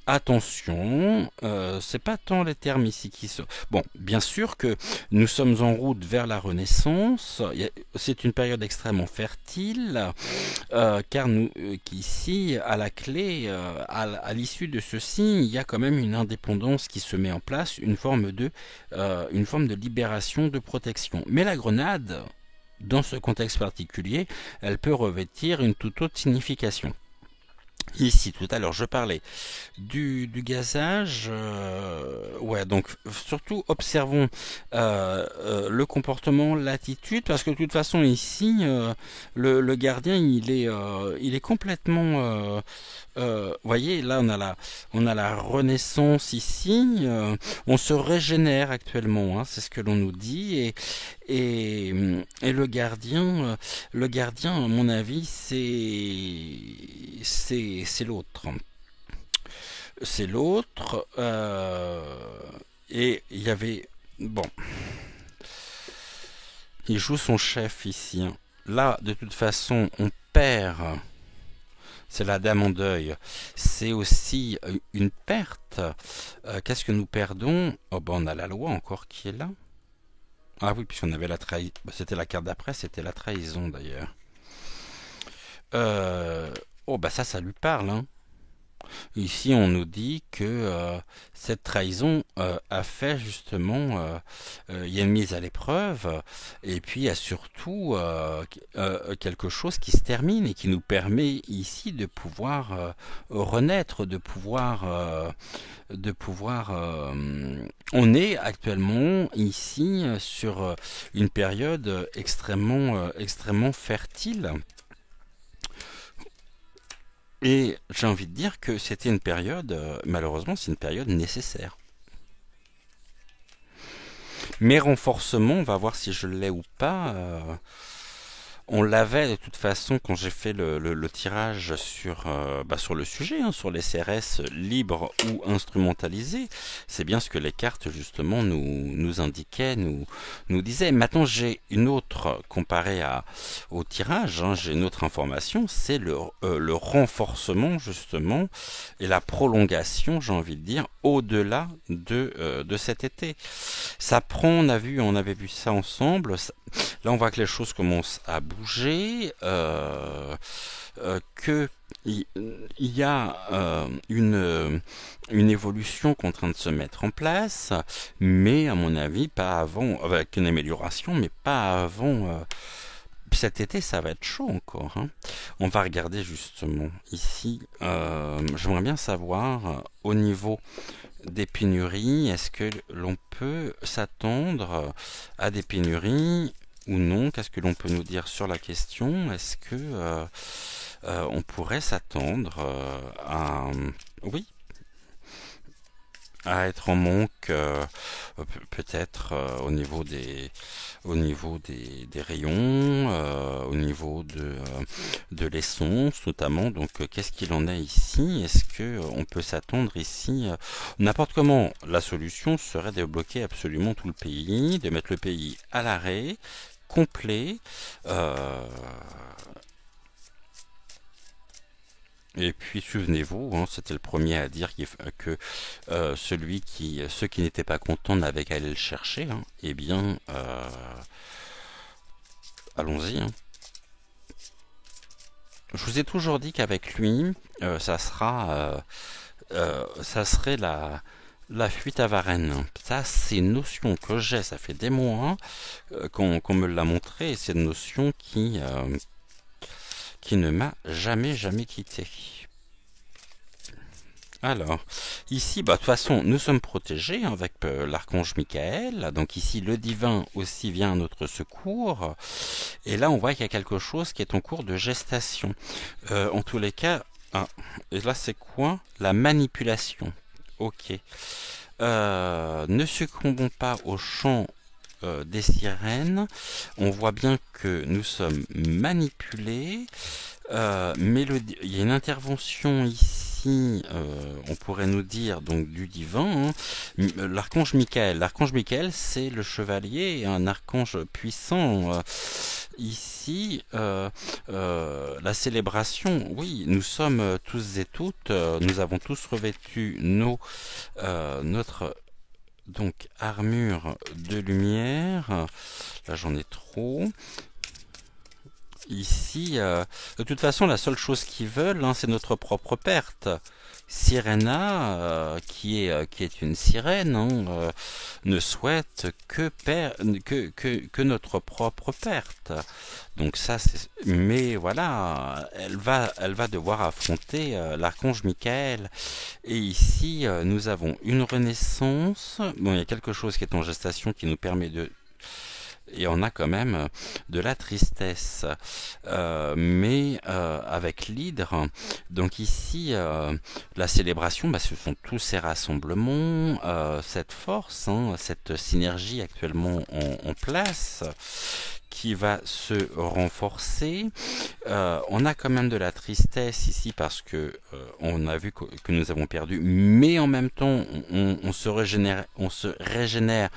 Attention, c'est pas tant les termes ici qui sont. Bon, bien sûr que nous sommes en route vers la Renaissance. C'est une période extrêmement fertile, car qu'ici, à la clé, à l'issue de ceci, il y a quand même une indépendance qui se met en place, une forme de libération, de protection. Mais la grenade, dans ce contexte particulier, elle peut revêtir une toute autre signification. Ici, tout à l'heure, je parlais du gazage. Ouais, donc surtout observons le comportement, l'attitude, parce que de toute façon ici, le gardien il est complètement, voyez, là on a la renaissance ici, on se régénère actuellement, hein, c'est ce que l'on nous dit, et le gardien, à mon avis, c'est l'autre. C'est l'autre. Et il y avait... Bon, il joue son chef ici, hein. Là, de toute façon, on perd. C'est la dame en deuil. C'est aussi une perte. Qu'est-ce que nous perdons? Oh ben, on a la loi encore qui est là. Ah oui, puisqu'on avait la trahison. C'était la carte d'après, c'était la trahison d'ailleurs. Euh, Oh bah ça lui parle, hein. Ici, on nous dit que cette trahison a fait justement, il y a une mise à l'épreuve, et puis il y a surtout quelque chose qui se termine et qui nous permet ici de pouvoir renaître, de pouvoir. On est actuellement ici sur une période extrêmement fertile. Et j'ai envie de dire que c'était une période, malheureusement, c'est une période nécessaire. Mes renforcements, on va voir si je l'ai ou pas. On l'avait de toute façon quand j'ai fait le tirage sur le sujet, hein, sur les CRS libres ou instrumentalisés. C'est bien ce que les cartes justement nous indiquaient, nous disaient. Maintenant j'ai une autre comparée au tirage, hein, j'ai une autre information, c'est le renforcement justement et la prolongation, j'ai envie de dire, au-delà de cet été. Ça prend, on avait vu ça ensemble. Là, on voit que les choses commencent à bouger, que il y a une évolution qui est en train de se mettre en place, mais à mon avis, pas avant, avec une amélioration, mais pas avant. Cet été, ça va être chaud encore, hein. On va regarder justement ici. J'aimerais bien savoir au niveau des pénuries, est-ce que l'on peut s'attendre à des pénuries ou non? Qu'est-ce que l'on peut nous dire sur la question? Est-ce que on pourrait s'attendre à... Oui, à être en manque, peut-être au niveau des rayons, au niveau de l'essence notamment. Donc qu'est-ce qu'il en est ici? Est-ce que on peut s'attendre ici n'importe comment? La solution serait de bloquer absolument tout le pays, de mettre le pays à l'arrêt complet. euh, Et puis souvenez-vous, hein, c'était le premier à dire que ceux qui n'étaient pas contents n'avaient qu'à aller le chercher, hein. Eh bien, allons-y, hein. Je vous ai toujours dit qu'avec lui, ça serait la fuite à Varennes. Ça, c'est une notion que j'ai, ça fait des mois, hein, qu'on me l'a montré, et c'est une notion qui ne m'a jamais quitté. Alors, ici, bah, de toute façon, nous sommes protégés, hein, avec l'archange Michael. Donc ici, le divin aussi vient à notre secours. Et là, on voit qu'il y a quelque chose qui est en cours de gestation. En tous les cas, ah, et là, c'est quoi? La manipulation. Ok. Ne succombons pas au chant des sirènes. On voit bien que nous sommes manipulés. Il y a une intervention ici, on pourrait nous dire donc du divin, hein. L'archange Michael. L'archange Michael, c'est le chevalier, un archange puissant. Ici, la célébration, oui, nous sommes tous et toutes, nous avons tous revêtu notre donc armure de lumière. Là, j'en ai trop. Ici, de toute façon, la seule chose qu'ils veulent, hein, c'est notre propre perte. Sirena, qui est une sirène, hein, ne souhaite que notre propre perte. Donc ça, mais voilà, elle va devoir affronter l'archange Michael. Et ici, nous avons une renaissance. Bon, il y a quelque chose qui est en gestation qui nous permet de et on a quand même de la tristesse. Mais avec l'hydre, donc ici, la célébration, bah, ce sont tous ces rassemblements, cette force, hein, cette synergie actuellement en place qui va se renforcer. On a quand même de la tristesse ici parce que on a vu que nous avons perdu, mais en même temps on se régénère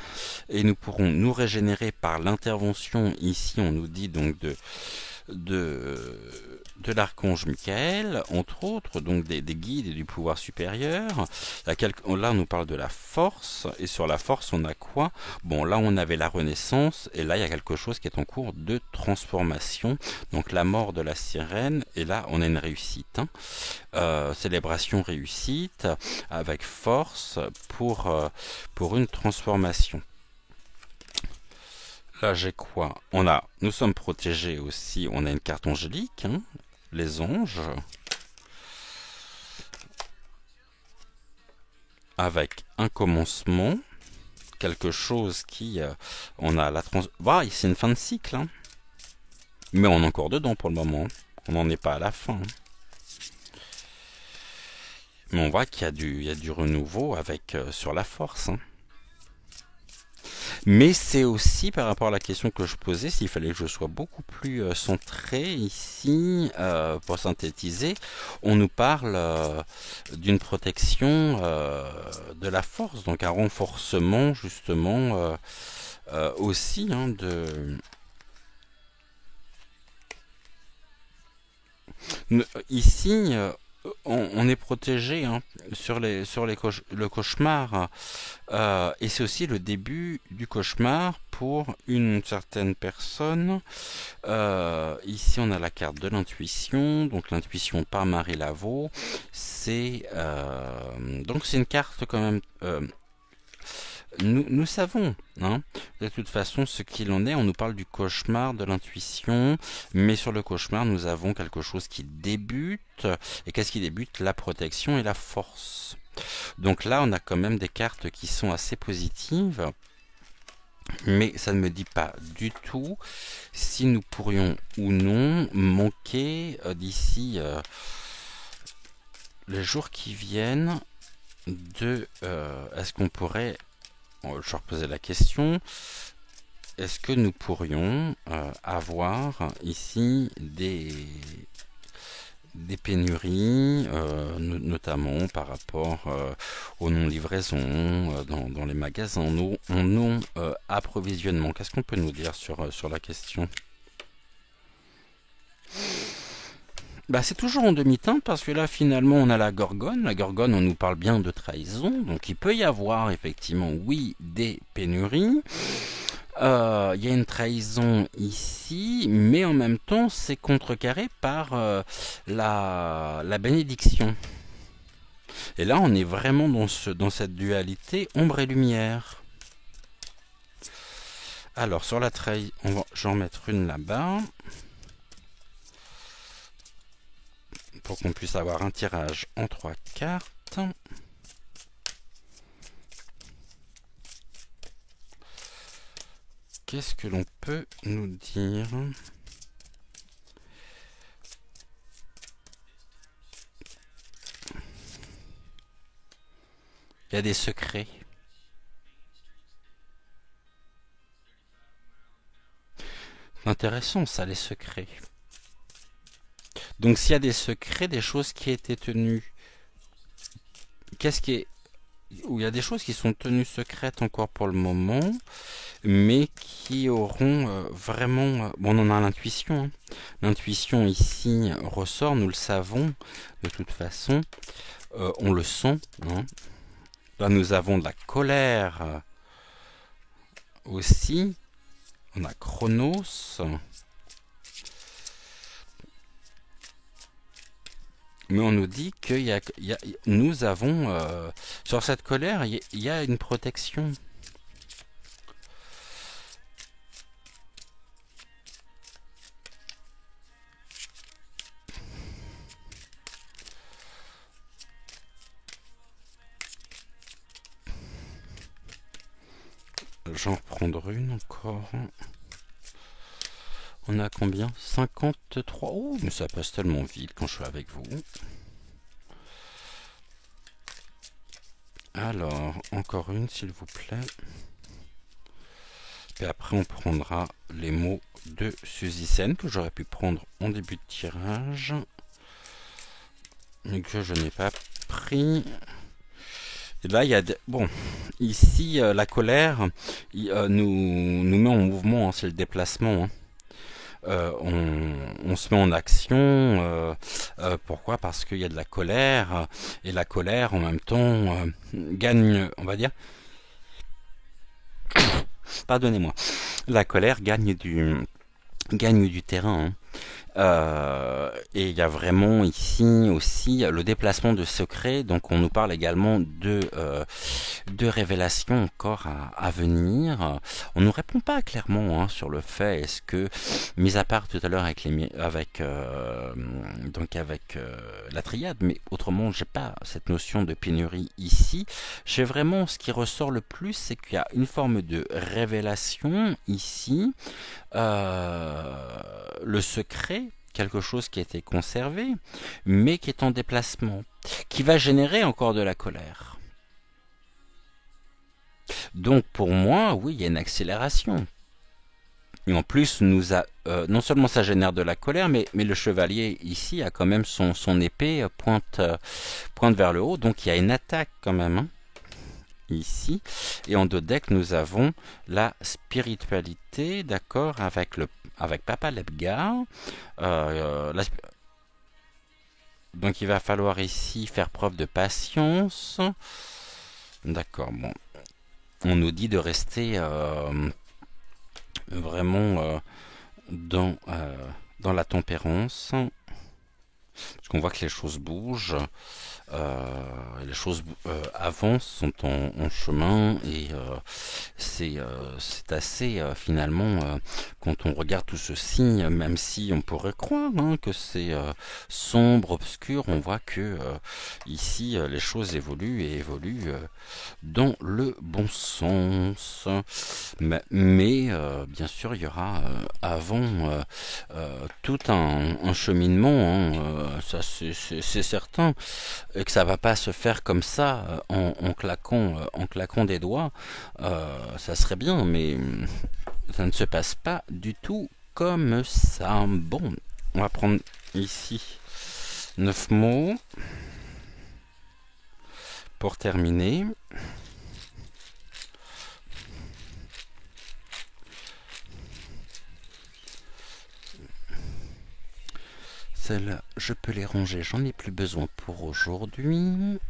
et nous pourrons nous régénérer par l'intervention. Ici, on nous dit donc de, de l'archange Michael, entre autres, donc des guides et du pouvoir supérieur. Là, on nous parle de la force, et sur la force, on a quoi? Bon, là, on avait la renaissance, et là, il y a quelque chose qui est en cours de transformation. Donc, la mort de la sirène, et là, on a une réussite. Hein. Célébration réussite, avec force pour une transformation. Là, j'ai quoi? Nous sommes protégés aussi. On a une carte angélique, hein, les anges, avec un commencement, quelque chose qui, on a la trans. Voilà, c'est une fin de cycle, hein. Mais on est encore dedans pour le moment. On n'en est pas à la fin. Hein. Mais on voit il y a du renouveau avec sur la force. Hein. Mais c'est aussi par rapport à la question que je posais, s'il fallait que je sois beaucoup plus centré ici, pour synthétiser, on nous parle d'une protection de la force, donc un renforcement justement aussi hein, ici, on est protégé hein, le cauchemar. Et c'est aussi le début du cauchemar pour une certaine personne. Ici, on a la carte de l'intuition. Donc l'intuition par Marie Laveau. Donc c'est une carte quand même. Nous savons, hein, de toute façon, ce qu'il en est. On nous parle du cauchemar, de l'intuition, mais sur le cauchemar, nous avons quelque chose qui débute. Et qu'est-ce qui débute? La protection et la force. Donc là, on a quand même des cartes qui sont assez positives, mais ça ne me dit pas du tout si nous pourrions ou non manquer d'ici les jours qui viennent est-ce qu'on pourrait je reposais la question. Est-ce que nous pourrions avoir ici des pénuries, notamment par rapport aux non-livraisons dans les magasins, en non-approvisionnement. Qu'est-ce qu'on peut nous dire sur la question? Bah, c'est toujours en demi-teinte parce que là finalement on a la Gorgone. La Gorgone, on nous parle bien de trahison, donc il peut y avoir effectivement, oui, des pénuries. Il y a une trahison ici, mais en même temps c'est contrecarré par la bénédiction. Et là on est vraiment dans cette dualité ombre et lumière. Alors sur la trahison, je vais en mettre une là-bas. Pour qu'on puisse avoir un tirage en 3 cartes. Qu'est-ce que l'on peut nous dire? Il y a des secrets. Intéressant ça, les secrets. Donc s'il y a des secrets, des choses qui étaient tenues, qu'est-ce qui est... Où il y a des choses qui sont tenues secrètes encore pour le moment, mais qui auront vraiment... Bon, on en a l'intuition. Hein. L'intuition ici ressort, nous le savons, de toute façon. On le sent. Hein. Là, nous avons de la colère aussi. On a Chronos. Mais on nous dit nous avons sur cette colère, il y a une protection. J'en reprendre une encore. On a combien? 53. Oh, mais ça passe tellement vite quand je suis avec vous. Alors, encore une, s'il vous plaît. Et après, on prendra les mots de Suzy Sen que j'aurais pu prendre en début de tirage, mais que je n'ai pas pris. Et là, il y a bon, ici, la colère nous met en mouvement, hein, c'est le déplacement. Hein. On se met en action. Pourquoi? Parce qu'il y a de la colère, et la colère, en même temps, gagne, on va dire, pardonnez-moi, la colère gagne du terrain. Hein. Et il y a vraiment ici aussi le déplacement de secrets. Donc on nous parle également de révélations encore à venir. On nous répond pas clairement, hein, sur le fait est-ce que, mis à part tout à l'heure avec la triade, mais autrement j'ai pas cette notion de pénurie ici. J'ai vraiment ce qui ressort le plus, c'est qu'il y a une forme de révélation ici, le secret, quelque chose qui a été conservé, mais qui est en déplacement, qui va générer encore de la colère. Donc pour moi, oui, il y a une accélération. Et en plus, non seulement ça génère de la colère, mais le chevalier ici a quand même son épée pointe vers le haut, donc il y a une attaque quand même, hein, ici. Et en dos deck, nous avons la spiritualité, d'accord, avec Papa Lepgar. Donc il va falloir ici faire preuve de patience. D'accord, bon. On nous dit de rester vraiment dans la tempérance. Parce qu'on voit que les choses bougent. Les choses avancent, sont en chemin, et c'est assez finalement, quand on regarde tout ceci, même si on pourrait croire, hein, que c'est sombre, obscur, on voit que ici les choses évoluent et évoluent dans le bon sens. Mais bien sûr, il y aura avant tout un cheminement, hein, ça c'est certain, et que ça va pas se faire comme ça en claquant des doigts. Ça serait bien, mais ça ne se passe pas du tout comme ça. Bon, on va prendre ici 9 mots pour terminer. Celles-là, je peux les ranger, j'en ai plus besoin pour aujourd'hui.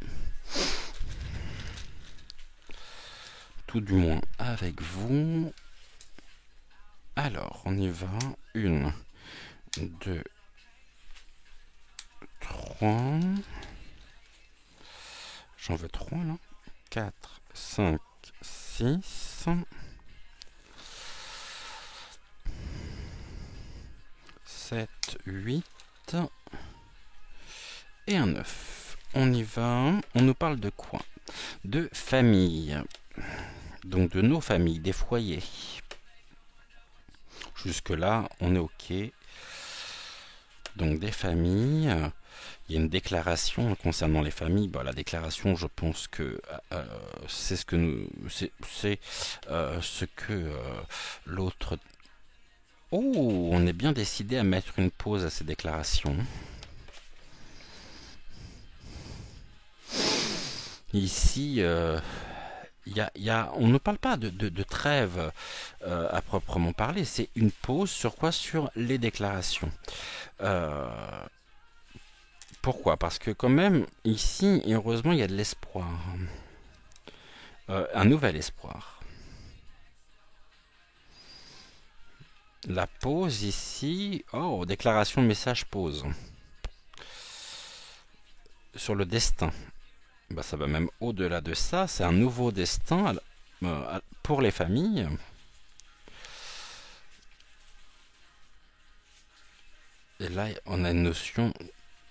Tout du moins avec vous. Alors, on y va. 1, 2, 3. J'en veux 3 là. 4, 5, 6. 7, 8. Et un 9. On y va. On nous parle de quoi? De famille. Donc de nos familles, des foyers. Jusque-là, on est OK. Donc des familles. Il y a une déclaration concernant les familles. La déclaration, je pense que c'est ce que l'autre... Oh, on est bien décidé à mettre une pause à ces déclarations. Ici, on ne parle pas de trêve à proprement parler. C'est une pause sur quoi? Sur les déclarations. Pourquoi? Parce que quand même, ici, heureusement, il y a de l'espoir. Un nouvel espoir. La pause ici... Oh, déclaration, message, pause. sur le destin. Bah, ça va même au-delà de ça. C'est un nouveau destin pour les familles. Et là, on a une notion.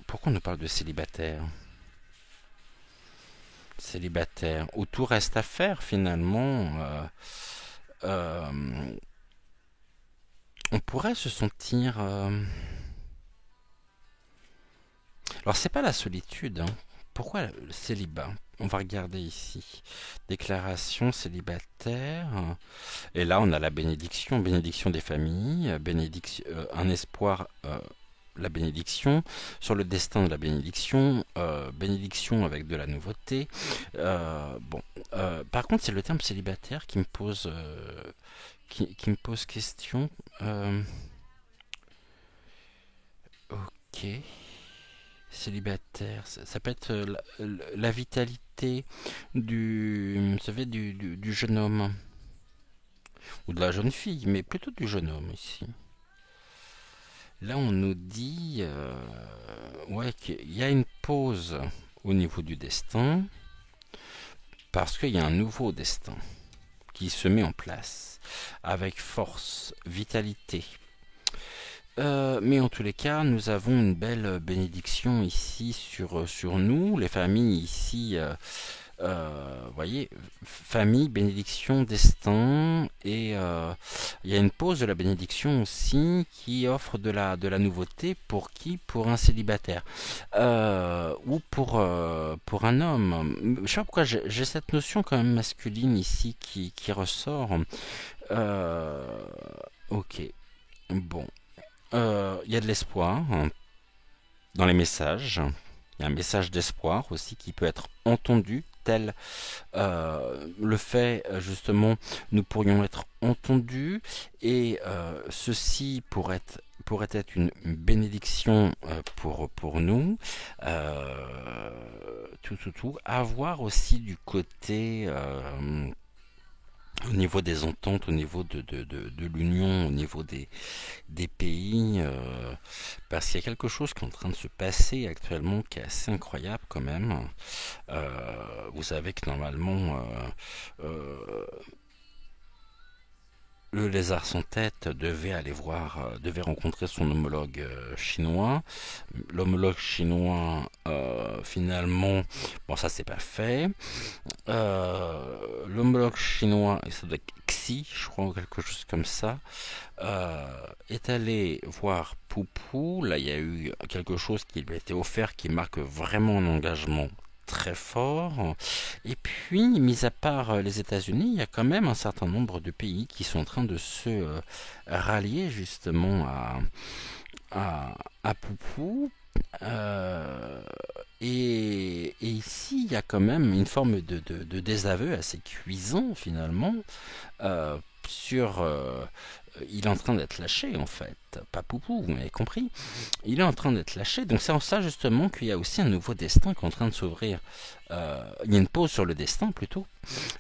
Pourquoi on nous parle de célibataire? Célibataire, où tout reste à faire finalement. Euh, on pourrait se sentir. Alors, c'est pas la solitude, hein. Pourquoi le célibat? On va regarder ici. Déclaration célibataire. Et là, on a la bénédiction, bénédiction des familles, bénédiction, un espoir, la bénédiction, sur le destin de la bénédiction, bénédiction avec de la nouveauté. Bon, par contre, c'est le terme célibataire qui me pose, qui me pose question. Euh, ok, célibataire, ça peut être la vitalité vous savez, du jeune homme ou de la jeune fille, mais plutôt du jeune homme ici. Là, on nous dit ouais, qu'il y a une pause au niveau du destin parce qu'il y a un nouveau destin qui se met en place avec force, vitalité. Mais en tous les cas, nous avons une belle bénédiction ici sur nous, les familles ici. Voyez, famille, bénédiction, destin, et il y a une pause de la bénédiction aussi qui offre de la nouveauté pour qui? Pour un célibataire ou pour un homme. Je sais pas pourquoi j'ai cette notion quand même masculine ici qui ressort. Euh, ok, bon, il y a de l'espoir hein, dans les messages. Il y a un message d'espoir aussi qui peut être entendu, tel le fait justement nous pourrions être entendus et ceci pourrait être une bénédiction pour nous. Tout. Avoir aussi du côté au niveau des ententes, au niveau de l'Union, au niveau des pays, parce qu'il y a quelque chose qui est en train de se passer actuellement qui est assez incroyable quand même. Vous savez que normalement, le lézard sans tête devait rencontrer son homologue chinois. L'homologue chinois, finalement, bon, ça c'est pas fait. L'homologue chinois, et ça doit être Xi, je crois, ou quelque chose comme ça, est allé voir Poupou. Là, il y a eu quelque chose qui lui a été offert qui marque vraiment un engagement très fort. Et puis, mis à part les États-Unis, il y a quand même un certain nombre de pays qui sont en train de se rallier justement à Poupou. Euh, et ici, il y a quand même une forme de désaveu assez cuisant finalement euh, sur. Il est en train d'être lâché en fait, pas Poupou, vous m'avez compris. Il est en train d'être lâché, donc c'est en ça justement qu'il y a aussi un nouveau destin qui est en train de s'ouvrir. Il y a une pause sur le destin plutôt,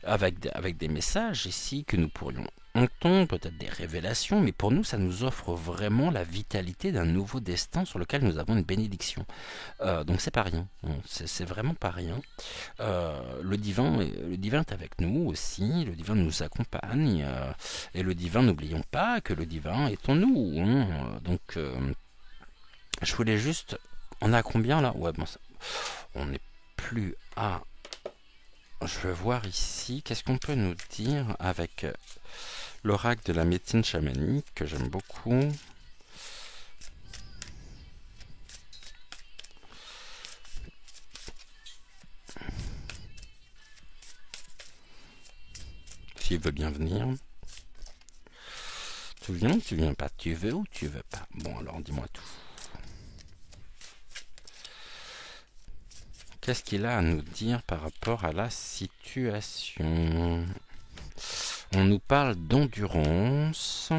avec des messages ici que nous pourrions entendre, peut-être des révélations, mais pour nous ça nous offre vraiment la vitalité d'un nouveau destin sur lequel nous avons une bénédiction. Donc c'est pas rien, c'est vraiment pas rien. Le divin est avec nous aussi, le divin nous accompagne, et le divin, n'oublions pas que le divin est en nous, hein. Donc je voulais juste, on a combien là? Ouais, bon, on n'est plus à. Je vais voir ici, qu'est-ce qu'on peut nous dire avec l'oracle de la médecine chamanique que j'aime beaucoup. S'il veut bien venir. Tu viens ou tu viens pas? Tu veux ou tu veux pas? Bon, alors dis-moi tout. Qu'est-ce qu'il a à nous dire par rapport à la situation? On nous parle d'endurance,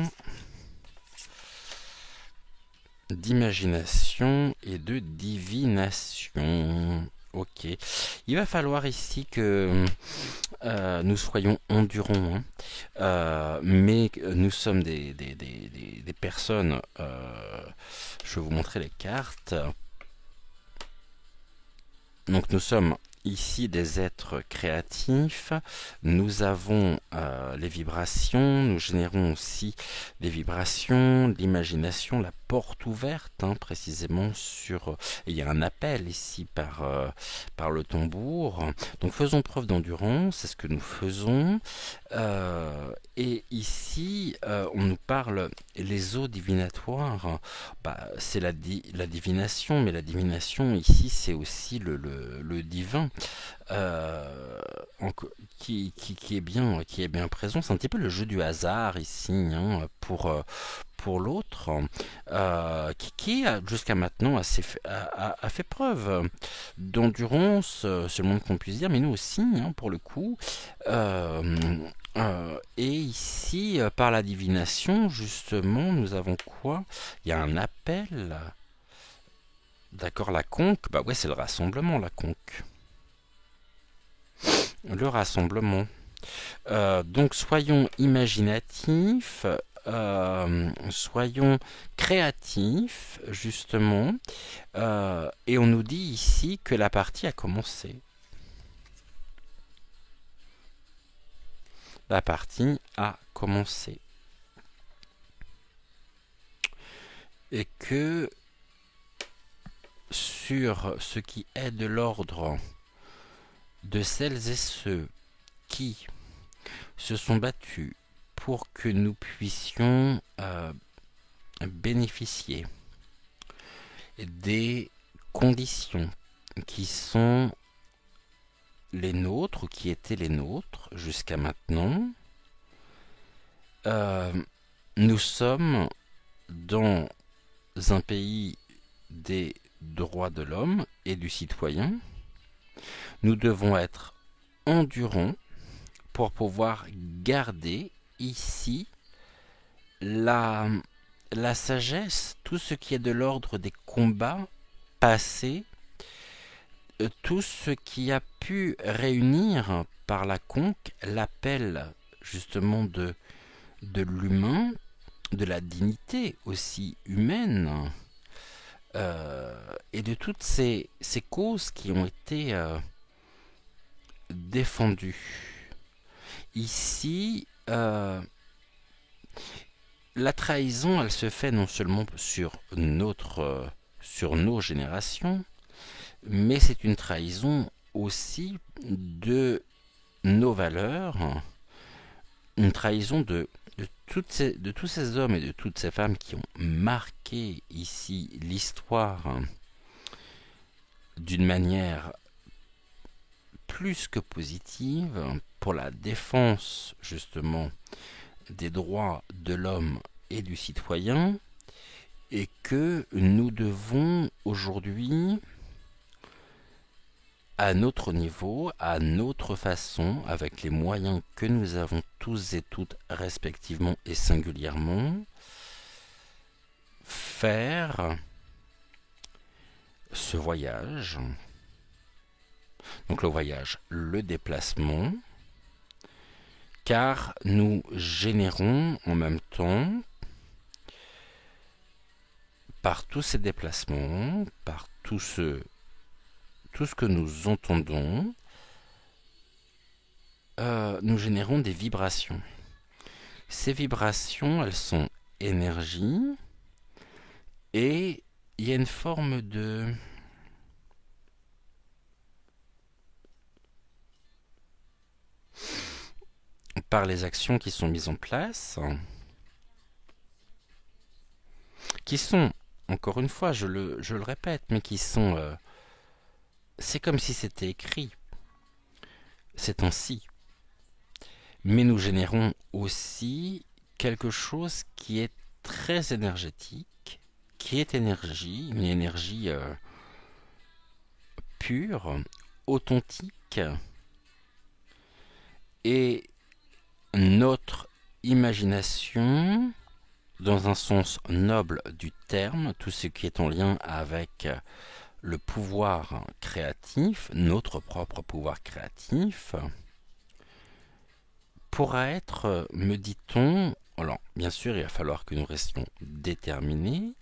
d'imagination et de divination. Ok. Il va falloir ici que nous soyons endurants, hein. Mais nous sommes des personnes. Je vais vous montrer les cartes. Donc nous sommes ici des êtres créatifs, nous avons les vibrations, nous générons aussi les vibrations, l'imagination, la porte ouverte, hein, précisément sur... il y a un appel ici par le tambour. Donc faisons preuve d'endurance, c'est ce que nous faisons. Et ici, on nous parle, les eaux divinatoires, bah, c'est la divination, mais la divination ici, c'est aussi le divin euh, qui est bien présent. C'est un petit peu le jeu du hasard ici, hein, pour l'autre, qui jusqu'à maintenant a fait preuve d'endurance, c'est le moins qu'on puisse dire, mais nous aussi, hein, pour le coup. Et ici, par la divination, justement, nous avons quoi? Il y a un appel. D'accord, la conque. Bah ouais, c'est le rassemblement, la conque. Le rassemblement. Donc soyons imaginatifs, soyons créatifs, justement. Et on nous dit ici que la partie a commencé. La partie a commencé. Et que sur ce qui est de l'ordre de celles et ceux qui se sont battus pour que nous puissions bénéficier des conditions qui sont les nôtres, qui étaient les nôtres jusqu'à maintenant, nous sommes dans un pays des droits de l'homme et du citoyen. Nous devons être endurants pour pouvoir garder ici la, la sagesse, tout ce qui est de l'ordre des combats passés, tout ce qui a pu réunir par la conque l'appel justement de l'humain, de la dignité aussi humaine, et de toutes ces causes qui ont été défendues. Ici, la trahison, elle se fait non seulement sur nos générations, mais c'est une trahison aussi de nos valeurs, une trahison de tous ces hommes et de toutes ces femmes qui ont marqué ici l'histoire d'une manière plus que positive pour la défense justement des droits de l'homme et du citoyen, et que nous devons aujourd'hui, à notre niveau, à notre façon, avec les moyens que nous avons tous et toutes respectivement et singulièrement, faire ce voyage. Donc le voyage, le déplacement, car nous générons en même temps, par tous ces déplacements, par tout ce que nous entendons, nous générons des vibrations. Ces vibrations, elles sont énergie, et il y a une forme de... par les actions qui sont mises en place, qui sont, encore une fois, je le répète, mais qui sont... c'est comme si c'était écrit. C'est ainsi. Mais nous générons aussi quelque chose qui est très énergétique, qui est énergie, une énergie pure, authentique, et notre imagination, dans un sens noble du terme, tout ce qui est en lien avec le pouvoir créatif, notre propre pouvoir créatif, pourra être, me dit-on, alors bien sûr il va falloir que nous restions déterminés,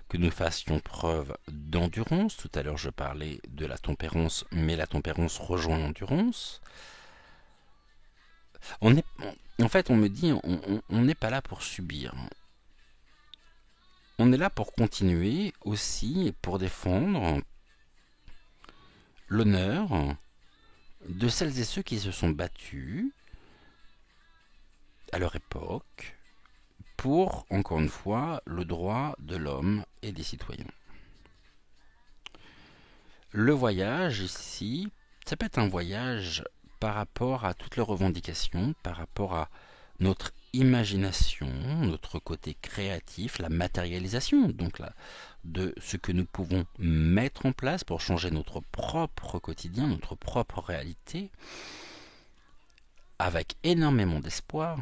que nous fassions preuve d'endurance. Tout à l'heure, je parlais de la tempérance, mais la tempérance rejoint l'endurance. En fait, on me dit, on n'est pas là pour subir. On est là pour continuer aussi, pour défendre l'honneur de celles et ceux qui se sont battus à leur époque pour, encore une fois, le droit de l'homme et des citoyens. Le voyage ici, ça peut être un voyage par rapport à toutes les revendications, par rapport à notre imagination, notre côté créatif, la matérialisation donc là, de ce que nous pouvons mettre en place pour changer notre propre quotidien, notre propre réalité, avec énormément d'espoir.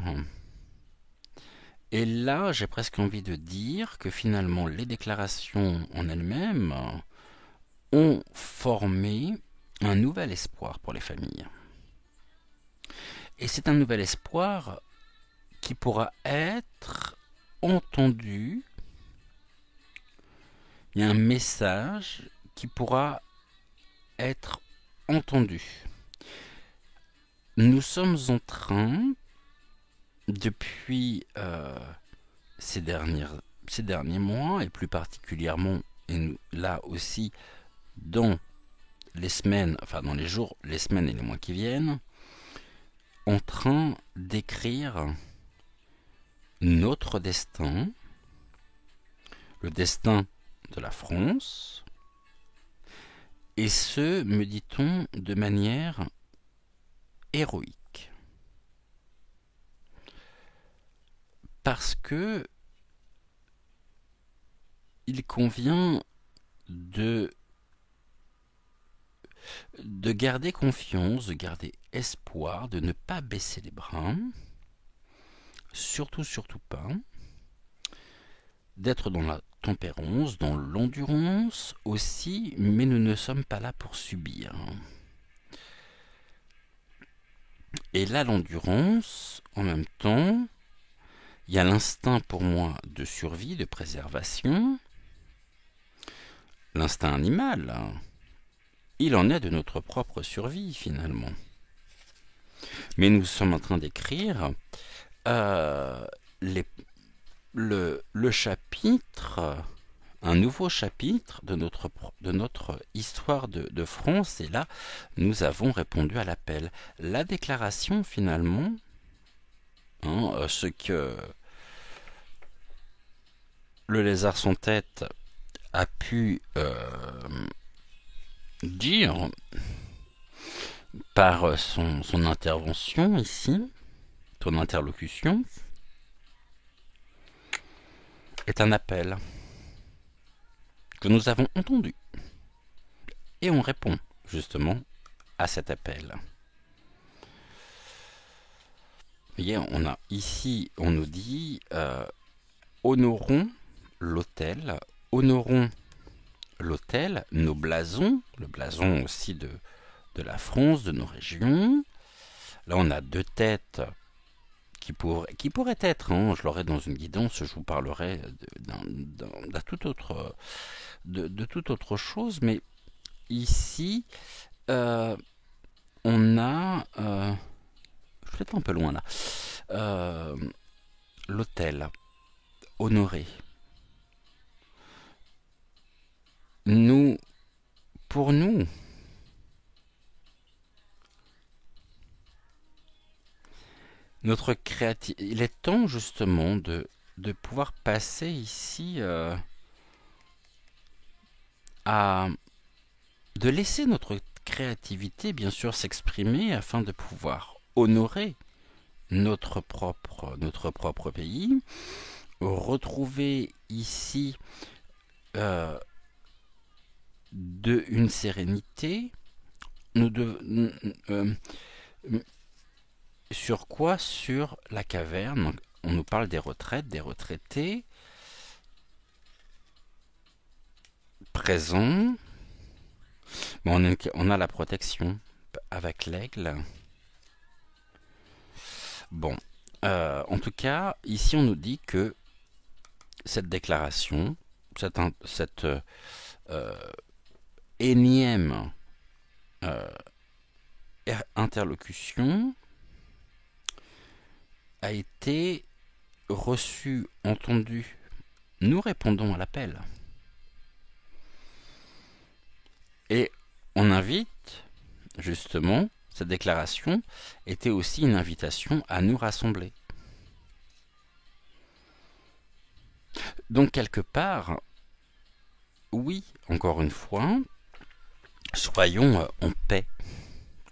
Et là, j'ai presque envie de dire que finalement, les déclarations en elles-mêmes ont formé un nouvel espoir pour les familles. Et c'est un nouvel espoir qui pourra être entendu. Il y a un message qui pourra être entendu. Nous sommes en train, depuis ces derniers mois, et plus particulièrement, et nous, là aussi, dans les semaines, enfin dans les jours, les semaines et les mois qui viennent, en train d'écrire notre destin, le destin de la France, et ce, me dit-on, de manière héroïque. Parce que il convient de garder confiance, de garder espoir, de ne pas baisser les bras, surtout pas, d'être dans la tempérance, dans l'endurance aussi, mais nous ne sommes pas là pour subir. Et là, l'endurance, en même temps, il y a l'instinct pour moi de survie, de préservation, l'instinct animal, il en est de notre propre survie finalement. Mais nous sommes en train d'écrire le chapitre, un nouveau chapitre de notre histoire de France. Et là, nous avons répondu à l'appel. La déclaration finalement, ce que le lézard sans tête a pu dire par son intervention ici, son interlocution, est un appel que nous avons entendu. Et on répond justement à cet appel. Vous voyez, on a ici, on nous dit honorons l'autel, nos blasons, le blason aussi de la France, de nos régions. Là, on a deux têtes qui pourraient être, je l'aurai dans une guidance, je vous parlerai de toute autre chose, mais ici, on a, je suis peut-être un peu loin là, l'autel, honoré. Pour nous, notre créativité, il est temps justement de pouvoir passer ici de laisser notre créativité bien sûr s'exprimer afin de pouvoir honorer notre propre pays, retrouver ici une sérénité. Sur quoi? Sur la caverne. On nous parle des retraites, des retraités présents. Bon, on a la protection avec l'aigle. Bon, en tout cas, ici on nous dit que cette déclaration cette euh, énième interlocution a été reçue, entendue. Nous répondons à l'appel. Et on invite, justement, cette déclaration était aussi une invitation à nous rassembler. Donc quelque part, oui, encore une fois, soyons en paix.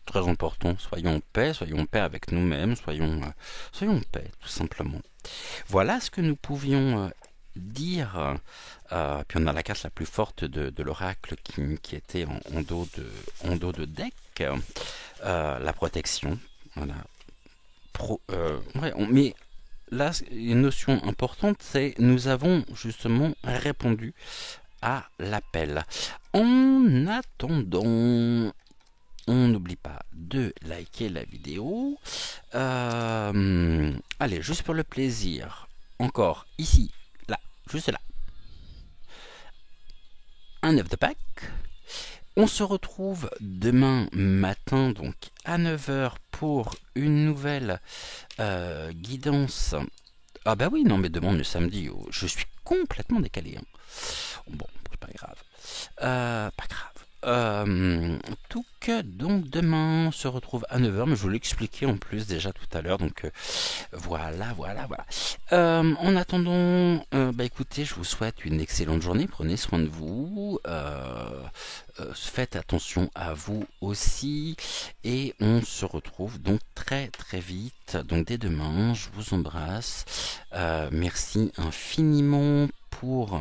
Très important, soyons en paix avec nous-mêmes, soyons en paix, tout simplement. Voilà ce que nous pouvions dire. Puis on a la carte la plus forte de l'oracle qui était en dos de deck. La protection. Voilà. Mais là, une notion importante, c'est nous avons justement répondu à l'appel. En attendant, on n'oublie pas de liker la vidéo. Allez, juste pour le plaisir, encore ici, là, juste là, un œuf de Pâques. On se retrouve demain matin, donc à 9h, pour une nouvelle guidance. Ah bah oui, non mais demain le samedi, je suis complètement décalé. Hein. Bon, c'est pas grave. Pas grave. Tout que donc demain on se retrouve à 9h, mais je vous l'ai expliqué en plus déjà tout à l'heure, donc voilà. En attendant, bah écoutez, je vous souhaite une excellente journée, prenez soin de vous, faites attention à vous aussi, et on se retrouve donc très très vite, donc dès demain, je vous embrasse, merci infiniment pour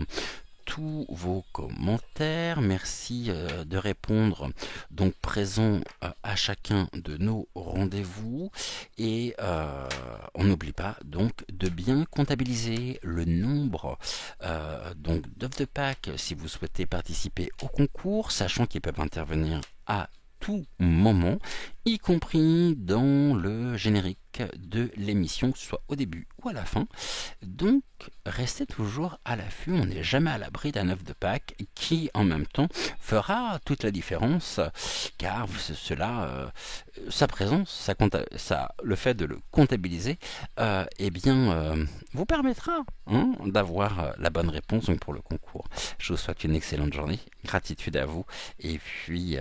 tous vos commentaires. Merci de répondre donc présent à chacun de nos rendez-vous et on n'oublie pas donc de bien comptabiliser le nombre donc d'œufs de Pâques si vous souhaitez participer au concours, sachant qu'ils peuvent intervenir à tout moment, y compris dans le générique de l'émission, que ce soit au début ou à la fin. Donc, restez toujours à l'affût, on n'est jamais à l'abri d'un œuf de Pâques qui, en même temps, fera toute la différence, car sa présence, le fait de le comptabiliser, vous permettra d'avoir la bonne réponse donc, pour le concours. Je vous souhaite une excellente journée, gratitude à vous, et puis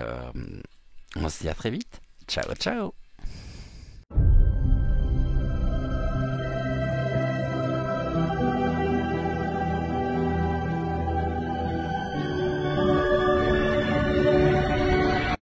on se dit à très vite. Ciao, ciao.